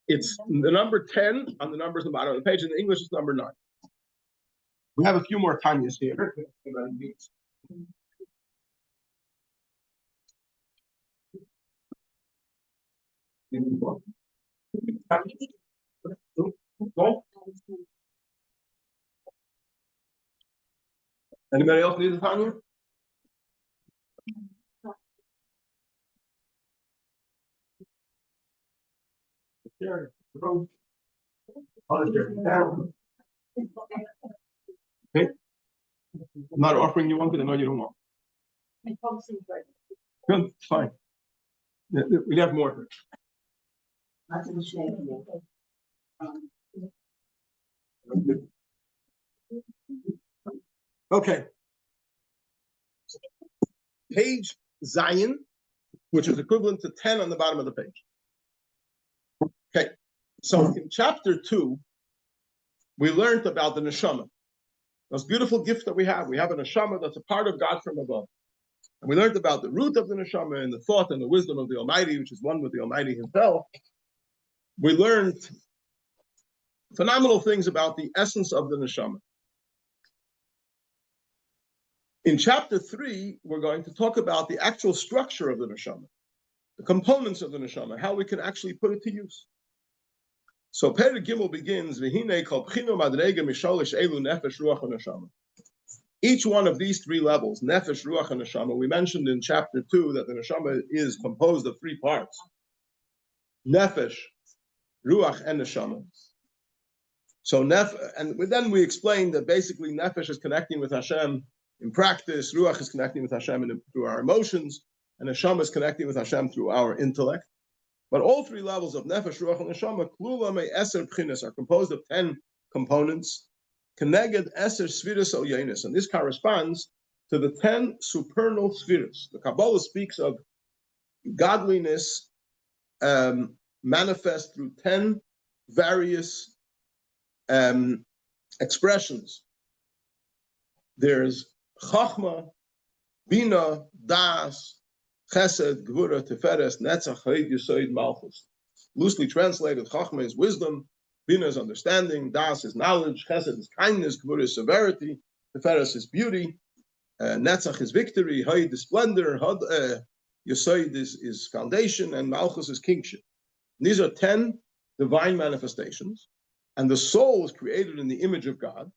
It's the number 10 on the numbers on the bottom of the page. In English, it's number 9. We have a few more Tanyas here. Anybody else need a Tanya? Okay. I'm not offering you one because I know you don't want. Good, it's fine. We have more. Okay. Page Zion, which is equivalent to 10 on the bottom of the page. Okay. So in chapter 2, we learned about the neshama. Those beautiful gifts that we have. We have a neshama that's a part of God from above. And we learned about the root of the neshama and the thought and the wisdom of the Almighty, which is one with the Almighty himself. We learned phenomenal things about the essence of the neshama. In chapter 3, we're going to talk about the actual structure of the neshama, the components of the neshama, how we can actually put it to use. So Perek Gimel begins, V'hinei kol b'chino madrega misholish elu nefesh ruach neshama. Each one of these 3 levels, nefesh, ruach, and neshama, we mentioned in chapter 2 that the neshama is composed of 3 parts. Nefesh, ruach, and neshama. So then we explained that basically nefesh is connecting with Hashem in practice, ruach is connecting with Hashem through our emotions, and neshama is connecting with Hashem through our intellect. But all 3 levels of nefesh, ruach, and neshama, klula me eser b'chinas, are composed of 10 components. Keneged eser sfiras al yenis, and this corresponds to the 10 supernal spheres. The Kabbalah speaks of godliness manifest through 10 various expressions. There's Chachma, Bina, Das, Chesed, Gvura, Tiferes, Netzach, Hod, Yesod, Malchus. Loosely translated, Chachma is wisdom, Bina is understanding, Das is knowledge, Chesed is kindness, Gvura is severity, Tiferes is beauty, Netzach is victory, Hod is splendor, Yesod is foundation, and Malchus is kingship. These are 10 divine manifestations, and the soul is created in the image of God.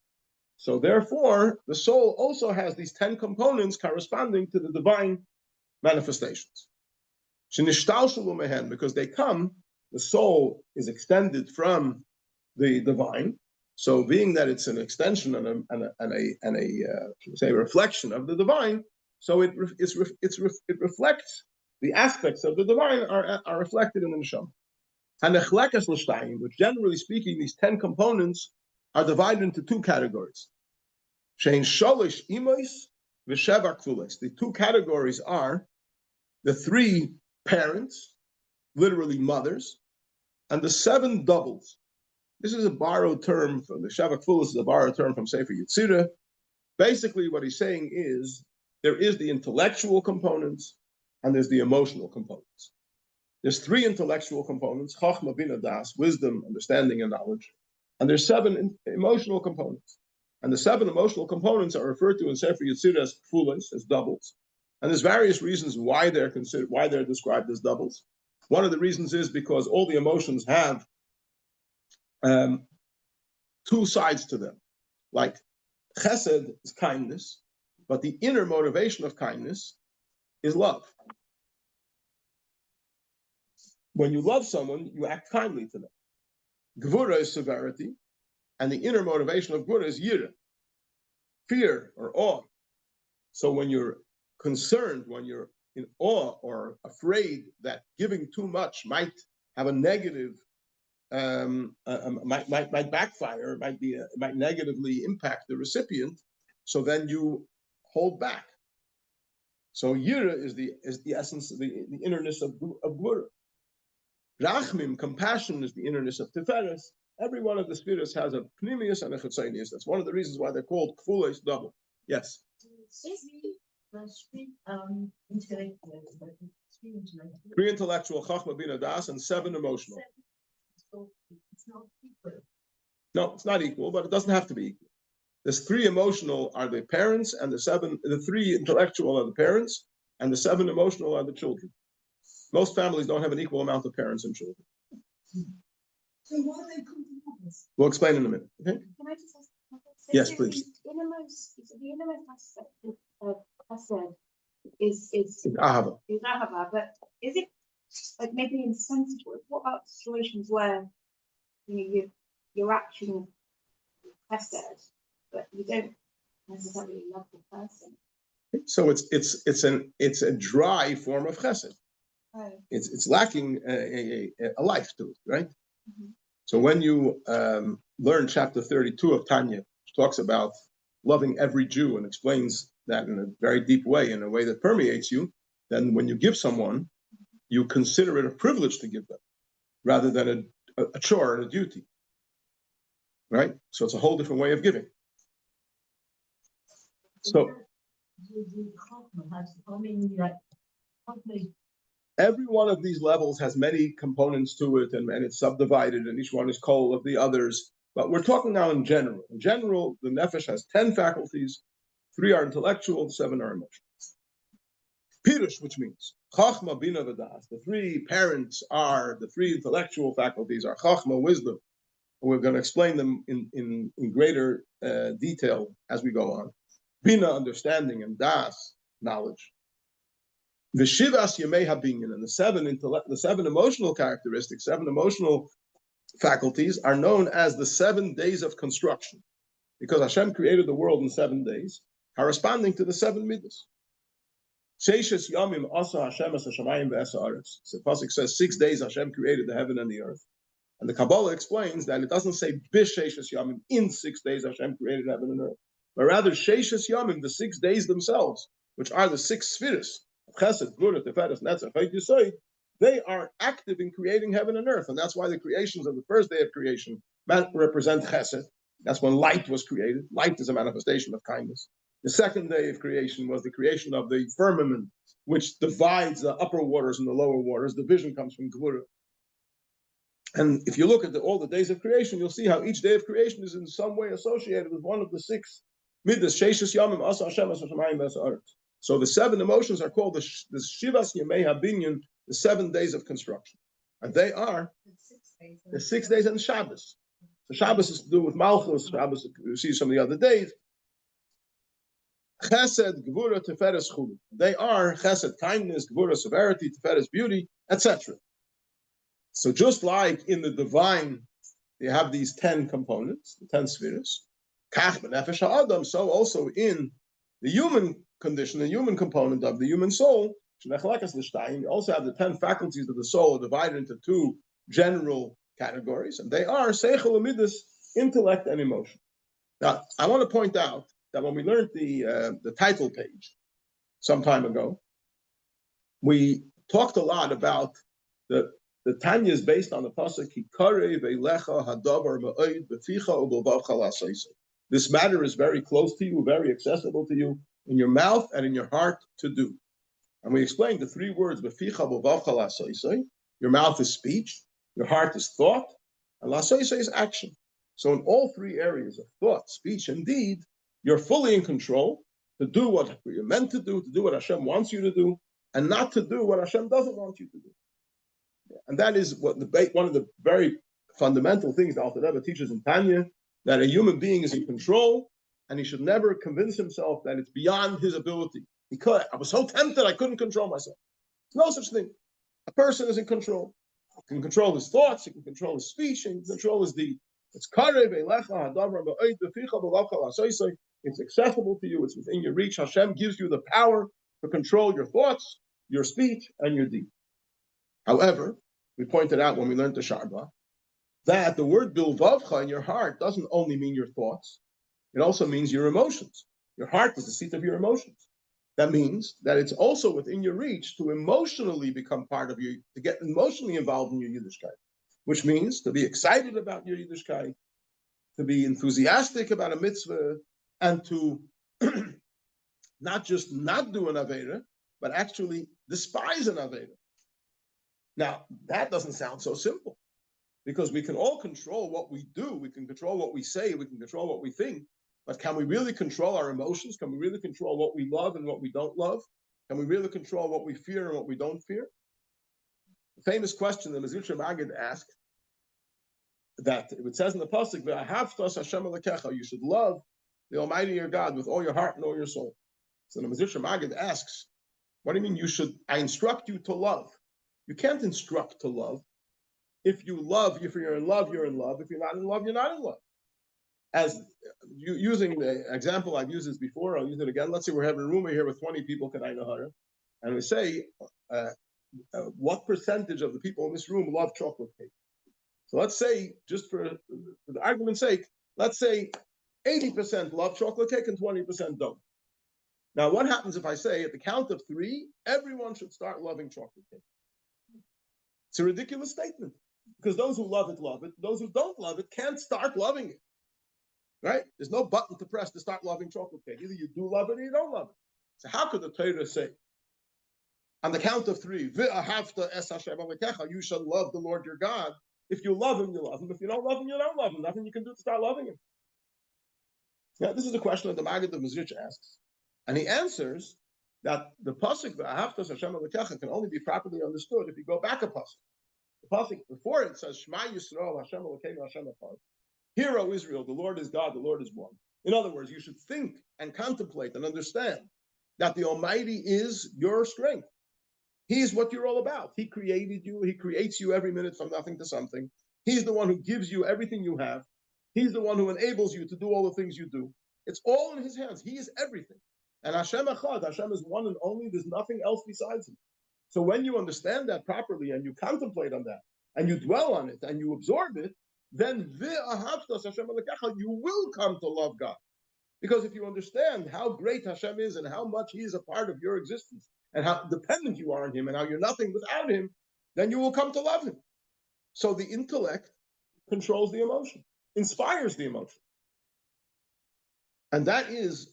So therefore, the soul also has these 10 components corresponding to the divine manifestations. Because they come, the soul is extended from the divine. So being that it's an extension and a reflection of the divine, so it reflects the aspects of the divine are reflected in the neshama. And the which generally speaking, these 10 components are divided into 2 categories. The 2 categories are the 3 parents, literally mothers, and the 7 doubles. This is a borrowed term from the Sheva Kfulis, is a borrowed term from Sefer Yetzirah. Basically, what he's saying is there is the intellectual components and there's the emotional components. There's 3 intellectual components: Chachma, Bina, Das, wisdom, understanding, and knowledge. And there's 7 emotional components. And the 7 emotional components are referred to in Sefer Yetzirah as kfulos, as doubles. And there's various reasons why they're described as doubles. One of the reasons is because all the emotions have 2 sides to them. Like chesed is kindness, but the inner motivation of kindness is love. When you love someone, you act kindly to them. Gvura is severity, and the inner motivation of Gvura is yira, fear or awe. So when you're concerned, when you're in awe or afraid that giving too much might have a negative, might backfire, might negatively impact the recipient, so then you hold back. So yira is the essence of the innerness of gvura. Rachmim, compassion, is the innerness of tiferes. Every one of the spheres has a pnimius and a chitzonius. That's one of the reasons why they're called kfulos double. Yes. Three intellectual, chachma, bina, das, and 7 emotional. So it's not equal. No, it's not equal, but it doesn't have to be equal. There's 3 emotional are the parents, and the 3 intellectual are the parents, and the 7 emotional are the children. Most families don't have an equal amount of parents and children. So why are they called mothers? We'll explain in a minute. Okay? Can I just ask? Yes, please. The innermost aspect of chesed is Ahava. ahava, but is it like maybe insensitive? What about situations where you're acting chesed, but you don't necessarily love the person? So it's a dry form of chesed. Oh. It's lacking a life to it, right? Mm-hmm. So when you learn chapter 32 of Tanya, which talks about loving every Jew and explains that in a very deep way, in a way that permeates you, then when you give someone, you consider it a privilege to give them, rather than a chore and a duty, right? So it's a whole different way of giving. So every one of these levels has many components to it, and it's subdivided, and each one is kol of the others. But we're talking now in general. In general, the nefesh has 10 faculties. 3 are intellectual, 7 are emotional. Pirush, which means chachma, bina, v'das. The 3 parents are, the 3 intellectual faculties are chachma, wisdom. And we're going to explain them in greater detail as we go on. Bina, understanding, and das, knowledge. The shivas yemei habinyan, and the 7 emotional characteristics, 7 emotional faculties are known as the 7 days of construction, because Hashem created the world in 7 days, corresponding to the 7 midas. Sheishes yamim asa Hashem es hashamayim ve'es haaretz. So the pasuk says 6 days Hashem created the heaven and the earth, and the Kabbalah explains that it doesn't say bisheishes yamim, in 6 days Hashem created heaven and earth, but rather sheishes yamim, the 6 days themselves, which are the 6 spheres. Chesed, Gvura, Tiferes, Netzach, Chayt, Yesod, they are active in creating heaven and earth, and that's why the creations of the first day of creation represent Chesed. That's when light was created. Light is a manifestation of kindness. The second day of creation was the creation of the firmament, which divides the upper waters and the lower waters. The vision comes from Gvura. And if you look at all the days of creation, you'll see how each day of creation is in some way associated with one of the 6 midas, Sheishes Yamim, Asa Hashem, Asa Shamayim, Asa Aretz. So the 7 emotions are called the Shivas Yemei HaBinyan, the 7 days of construction. And they are the 6 days and Shabbos. So Shabbos is to do with Malchus, Shabbos, you see some of the other days. Chesed, Gvura, Tiferes, Chulu. They are Chesed, kindness, Gvura, severity, Tiferes, beauty, etc. So just like in the divine, you have these 10 components, the 10 spheres, Kach b'nefesh ha'adam, so also in the human condition, the human component of the human soul, you also have the 10 faculties of the soul divided into 2 general categories, and they are seichel midas, intellect and emotion. Now, I want to point out that when we learned the title page some time ago, we talked a lot about the Tanya is based on the pasuk Hikare ve'lecha hadavar ma'od beficha u'belvavcha la'asosei. This matter is very close to you, very accessible to you, in your mouth and in your heart to do. And we explained the 3 words, beficha u'belvavcha la'asosei. Your mouth is speech, your heart is thought, and la'asosei is action. So in all 3 areas of thought, speech, and deed, you're fully in control to do what you're meant to do what Hashem wants you to do, and not to do what Hashem doesn't want you to do. And that is what one of the very fundamental things the Alter Rebbe teaches in Tanya, that a human being is in control, and he should never convince himself that it's beyond his ability. Because I was so tempted, I couldn't control myself. There's no such thing. A person is in control. He can control his thoughts, he can control his speech, he can control his deed. It's accessible to you, it's within your reach. Hashem gives you the power to control your thoughts, your speech, and your deed. However, we pointed out when we learned the Sharba that the word bilvavcha in your heart doesn't only mean your thoughts, it also means your emotions. Your heart is the seat of your emotions. That means that it's also within your reach to emotionally become part of you, to get emotionally involved in your Yiddishkeit, which means to be excited about your Yiddishkeit, to be enthusiastic about a mitzvah, and to not just not do an Avera, but actually despise an Avera. Now, that doesn't sound so simple, because we can all control what we do, we can control what we say, we can control what we think, but can we really control our emotions? Can we really control what we love and what we don't love? Can we really control what we fear and what we don't fear? The famous question that Mezritcher Magid asked, that it says in the Pasuk, you should love the Almighty your God with all your heart and all your soul. So the Mezritcher Magid asks, what do you mean you should, I instruct you to love? You can't instruct to love. If you love, if you're in love, you're in love. If you're not in love, you're not in love. As you, using the example I've used this before, I'll use it again. Let's say we're having a room here with 20 people, and we say, what percentage of the people in this room love chocolate cake? So let's say, just for the argument's sake, let's say 80% love chocolate cake and 20% don't. Now, what happens if I say at the count of 3, everyone should start loving chocolate cake? It's a ridiculous statement, because those who love it, those who don't love it can't start loving it. Right? There's no button to press to start loving chocolate cake. Either you do love it or you don't love it. So how could the Torah say, on the count of 3, you shall love the Lord your God? If you love him, you love him. If you don't love him, you don't love him. Nothing you can do to start loving him. Now, this is a question that the Maggid of Mezritch asks. And he answers that the pasuk "V'ahavtas Hashem Elokecha" can only be properly understood if you go back a pasuk. The pasuk before it says Shema Yisrael Hashem Elokeinu Hashem Echad. Hear, O Israel, the Lord is God, the Lord is one. In other words, you should think and contemplate and understand that the Almighty is your strength. He is what you're all about. He created you. He creates you every minute from nothing to something. He's the one who gives you everything you have. He's the one who enables you to do all the things you do. It's all in his hands. He is everything. And Hashem Echad, Hashem is one and only. There's nothing else besides him. So when you understand that properly and you contemplate on that and you dwell on it and you absorb it, then you will come to love God. Because if you understand how great Hashem is and how much he is a part of your existence and how dependent you are on him and how you're nothing without him, then you will come to love him. So the intellect controls the emotion, inspires the emotion. And that is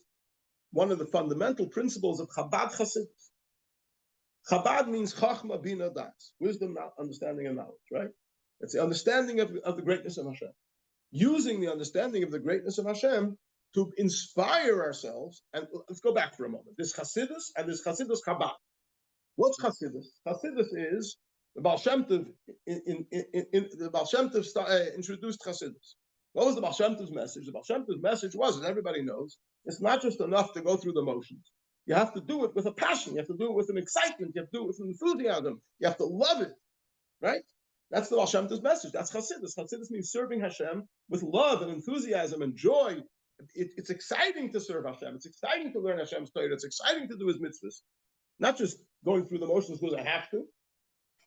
one of the fundamental principles of Chabad Chassidus. Chabad means Chachma Bina Das, wisdom, understanding, and knowledge, right? It's the understanding of the greatness of Hashem. Using the understanding of the greatness of Hashem to inspire ourselves. And let's go back for a moment. This Chassidus and this Chassidus Chabad. What's Chassidus? Chassidus is the Baal Shem Tov. The Baal Shem Tov introduced Chassidus. What was the Baal Shem Tov's message? The Baal Shem Tov's message was, as everybody knows, it's not just enough to go through the motions. You have to do it with a passion. You have to do it with an excitement. You have to do it with an enthusiasm. You have to love it, right? That's the Baal Shem Tov's message. That's Chassidus. Chassidus means serving Hashem with love and enthusiasm and joy. It's exciting to serve Hashem. It's exciting to learn Hashem's Torah. It's exciting to do his mitzvahs. Not just going through the motions because I have to,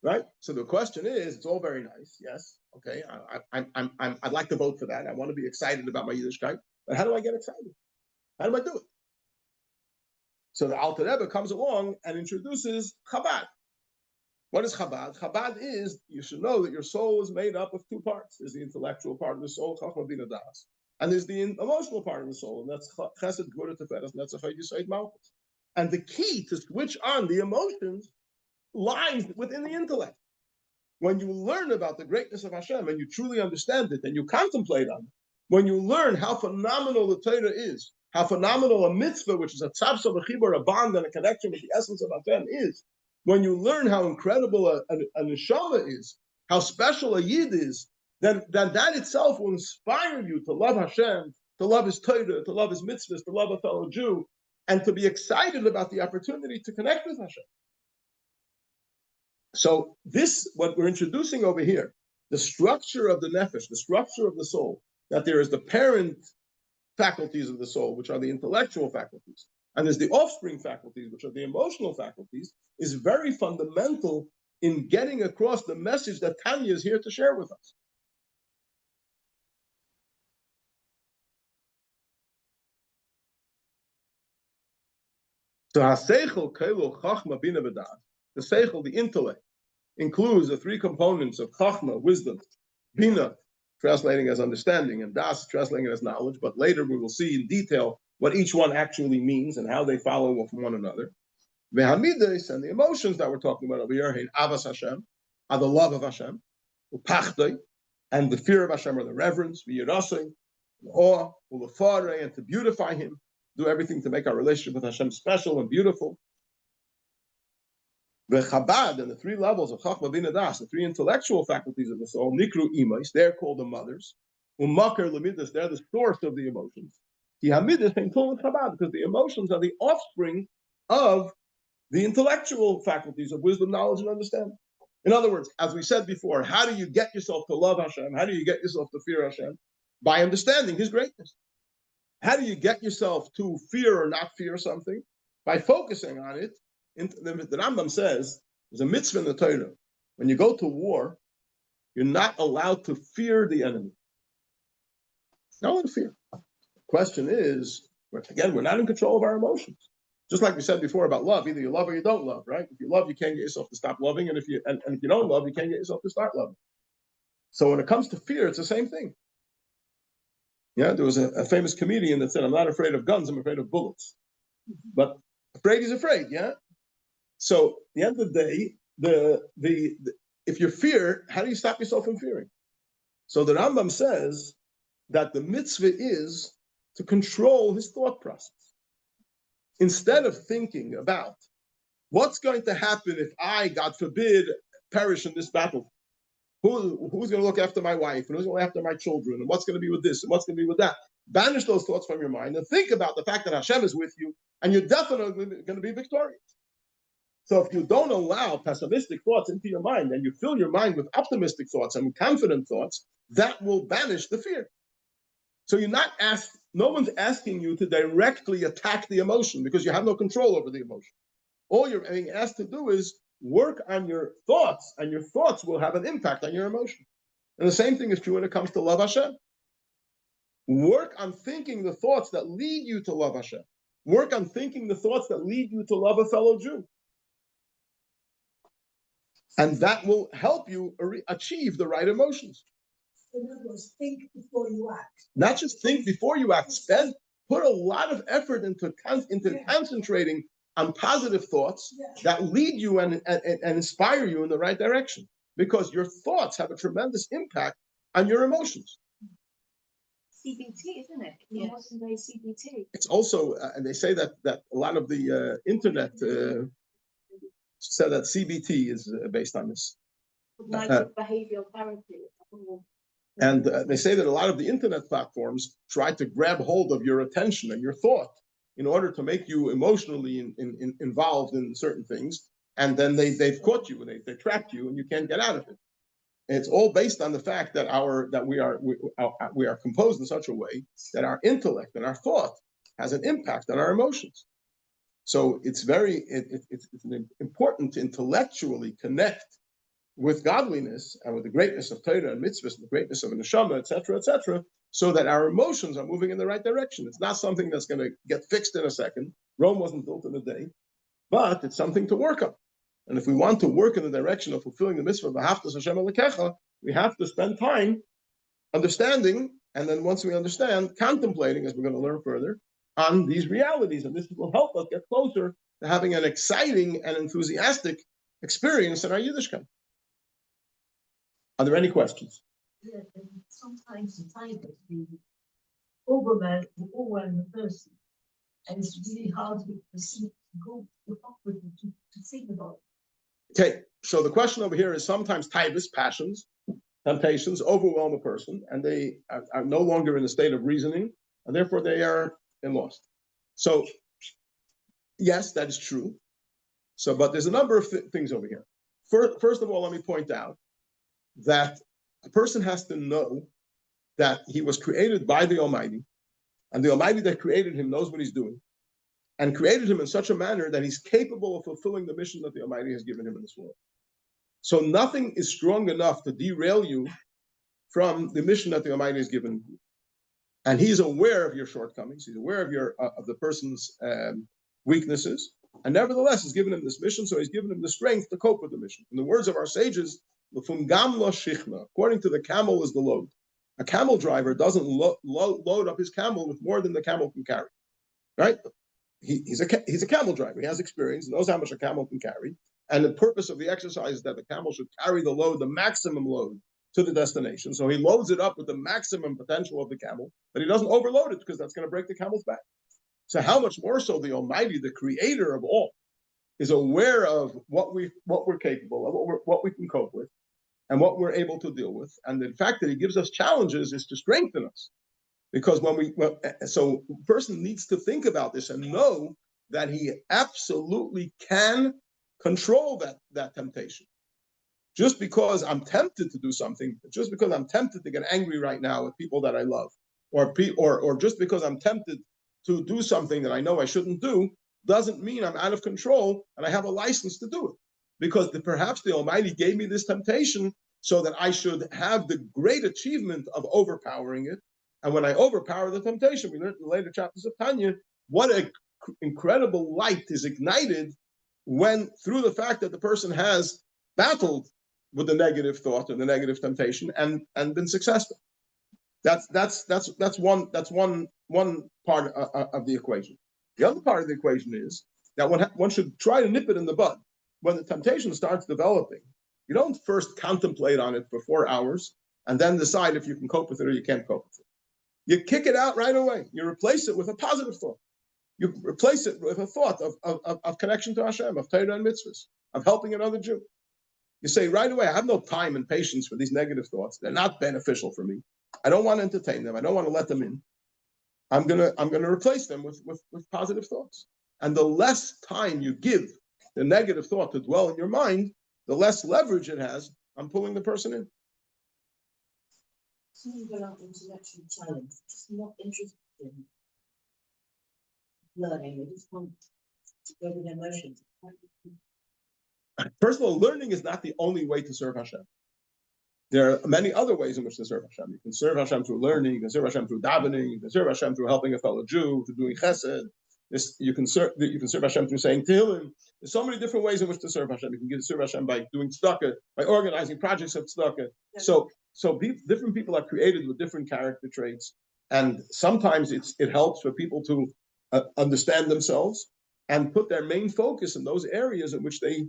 right? So the question is, it's all very nice, yes, okay. I'd like to vote for that. I want to be excited about my Yiddishkeit, but how do I get excited? How do I do it? So the Alter Rebbe comes along and introduces Chabad. What is Chabad? Chabad is, you should know that your soul is made up of 2 parts. There's the intellectual part of the soul, Chachma Bina Das, and there's the emotional part of the soul, and that's Chesed, Gvura, Tiferes, Netzach, Yisod, Malchus. And the key to switch on the emotions lies within the intellect. When you learn about the greatness of Hashem and you truly understand it and you contemplate on it, when you learn how phenomenal the Torah is, how phenomenal a mitzvah, which is a tzavsa, a chibur, a bond, and a connection with the essence of Hashem is, when you learn how incredible a neshama is, how special a yid is, then that itself will inspire you to love Hashem, to love his Torah, to love his mitzvahs, to love a fellow Jew, and to be excited about the opportunity to connect with Hashem. So this, what we're introducing over here, the structure of the nefesh, the structure of the soul, that there is the parent faculties of the soul, which are the intellectual faculties, And there's the offspring faculties, which are the emotional faculties, is very fundamental in getting across the message that Tanya is here to share with us. So ha-seichel keilu chachma bina v'das. The seichel, the intellect, includes the three components of chachma, wisdom, bina, translating as understanding, and das, translating as knowledge. But later we will see in detail what each one actually means and how they follow from one another. V'hamidas, and the emotions that we're talking about over here, hein avas Hashem, are the love of Hashem, upachdei, and the fear of Hashem, or the reverence, v'yirasei, the awe, ulafare, and to beautify Him, do everything to make our relationship with Hashem special and beautiful. The Chabad, and the three levels of Chachma Bina Das, the three intellectual faculties of the soul, Nikru Imais, they're called the mothers. Umakar Lamidas, they're the source of the emotions. The Hamidas ain't called Chabad, because the emotions are the offspring of the intellectual faculties of wisdom, knowledge, and understanding. In other words, as we said before, how do you get yourself to love Hashem? How do you get yourself to fear Hashem? By understanding His greatness. How do you get yourself to fear or not fear something? By focusing on it. The Rambam says, there's a mitzvah in the Torah. When you go to war, you're not allowed to fear the enemy. Not allowed to fear. The question is, again, we're not in control of our emotions. Just like we said before about love, either you love or you don't love, right? If you love, you can't get yourself to stop loving, and if you don't love, you can't get yourself to start loving. So when it comes to fear, it's the same thing. Yeah, there was a famous comedian that said, "I'm not afraid of guns, I'm afraid of bullets." But afraid is afraid, yeah? So at the end of the day, if you fear, how do you stop yourself from fearing? So the Rambam says that the mitzvah is to control his thought process. Instead of thinking about what's going to happen if I, God forbid, perish in this battle, who's going to look after my wife, and who's going to look after my children, and what's going to be with this, and what's going to be with that. Banish those thoughts from your mind and think about the fact that Hashem is with you, and you're definitely going to be victorious. So if you don't allow pessimistic thoughts into your mind, and you fill your mind with optimistic thoughts and confident thoughts, that will banish the fear. So you're not asked, no one's asking you to directly attack the emotion, because you have no control over the emotion. All you're being asked to do is work on your thoughts, and your thoughts will have an impact on your emotion. And the same thing is true when it comes to love Hashem. Work on thinking the thoughts that lead you to love Hashem. Work on thinking the thoughts that lead you to love a fellow Jew. And that will help you achieve the right emotions. In other words, think before you act. Not just think before you act. Put a lot of effort into concentrating on positive thoughts that lead you and inspire you in the right direction. Because your thoughts have a tremendous impact on your emotions. CBT, isn't it? Yes. Modern day CBT. It's also, and they say that a lot of the internet said that CBT is based on this. Cognitive behavioral therapy. And they say that a lot of the internet platforms try to grab hold of your attention and your thought in order to make you emotionally involved in certain things. And then they've caught you, and they trapped you, and you can't get out of it. And it's all based on the fact that we are composed in such a way that our intellect and our thought has an impact on our emotions. So it's important to intellectually connect with godliness and with the greatness of Torah and mitzvahs, and the greatness of a neshama, etc., so that our emotions are moving in the right direction. It's not something that's going to get fixed in a second. Rome wasn't built in a day, but it's something to work on. And if we want to work in the direction of fulfilling the mitzvah of V'ahavta Hashem Lecha, we have to spend time understanding, and then once we understand, contemplating, as we're going to learn further, on these realities. And this will help us get closer to having an exciting and enthusiastic experience in our Yiddishkeit. Are there any questions? Yeah, and sometimes the time is the overwhelm the person, and it's really hard to go up with it, to think about it. Okay, so the question over here is sometimes taivas, passions, temptations overwhelm a person, and they are no longer in a state of reasoning, and therefore they are lost. So, yes, that is true. So, but there's a number of things over here. First of all, let me point out that a person has to know that he was created by the Almighty, and the Almighty that created him knows what he's doing. and created him in such a manner that he's capable of fulfilling the mission that the Almighty has given him in this world. So nothing is strong enough to derail you from the mission that the Almighty has given you. And he's aware of your shortcomings. He's aware of the person's weaknesses. And nevertheless, he's given him this mission, so he's given him the strength to cope with the mission. In the words of our sages, according to the camel is the load. A camel driver doesn't load up his camel with more than the camel can carry, right? He's a camel driver. He has experience, knows how much a camel can carry. And the purpose of the exercise is that the camel should carry the load, the maximum load, to the destination. So he loads it up with the maximum potential of the camel, but he doesn't overload it because that's going to break the camel's back. So how much more so the Almighty, the creator of all, is aware of what we're capable of, what we can cope with, and what we're able to deal with. And the fact that he gives us challenges is to strengthen us. Because so a person needs to think about this and know that he absolutely can control that temptation. Just because I'm tempted to do something, just because I'm tempted to get angry right now with people that I love, or just because I'm tempted to do something that I know I shouldn't do, doesn't mean I'm out of control and I have a license to do it. Because perhaps the Almighty gave me this temptation so that I should have the great achievement of overpowering it. And when I overpower the temptation, we learned in the later chapters of Tanya, what an incredible light is ignited when, through the fact that the person has battled with the negative thought or the negative temptation and been successful. That's one part of the equation. The other part of the equation is that one should try to nip it in the bud. When the temptation starts developing, you don't first contemplate on it for 4 hours and then decide if you can cope with it or you can't cope with it. You kick it out right away. You replace it with a positive thought. You replace it with a thought of connection to Hashem, of Torah and mitzvahs, of helping another Jew. You say right away, I have no time and patience for these negative thoughts. They're not beneficial for me. I don't want to entertain them. I don't want to let them in. I'm gonna replace them with positive thoughts. And the less time you give the negative thought to dwell in your mind, the less leverage it has on pulling the person in. Some people are intellectually challenged, just not interested in learning. They just want to go with emotions. First of all, learning is not the only way to serve Hashem. There are many other ways in which to serve Hashem. You can serve Hashem through learning, you can serve Hashem through davening, you can serve Hashem through helping a fellow Jew, through doing chesed. You can serve Hashem through saying Tehillim. There's so many different ways in which to serve Hashem. You can serve Hashem by doing tzedakah, by organizing projects of tzedakah. So different people are created with different character traits, and sometimes it helps for people to understand themselves and put their main focus in those areas in which they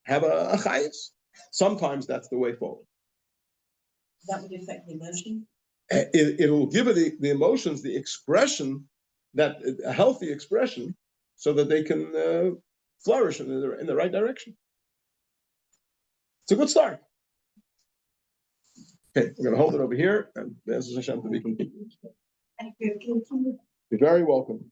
have a chayas. Sometimes that's the way forward. That would affect the emotion. It'll give it the emotions, the expression, that a healthy expression, so that they can flourish in the right direction. It's a good start. Okay, we're going to hold it over here, and there's Hashem to be continued. Thank you. You're very welcome.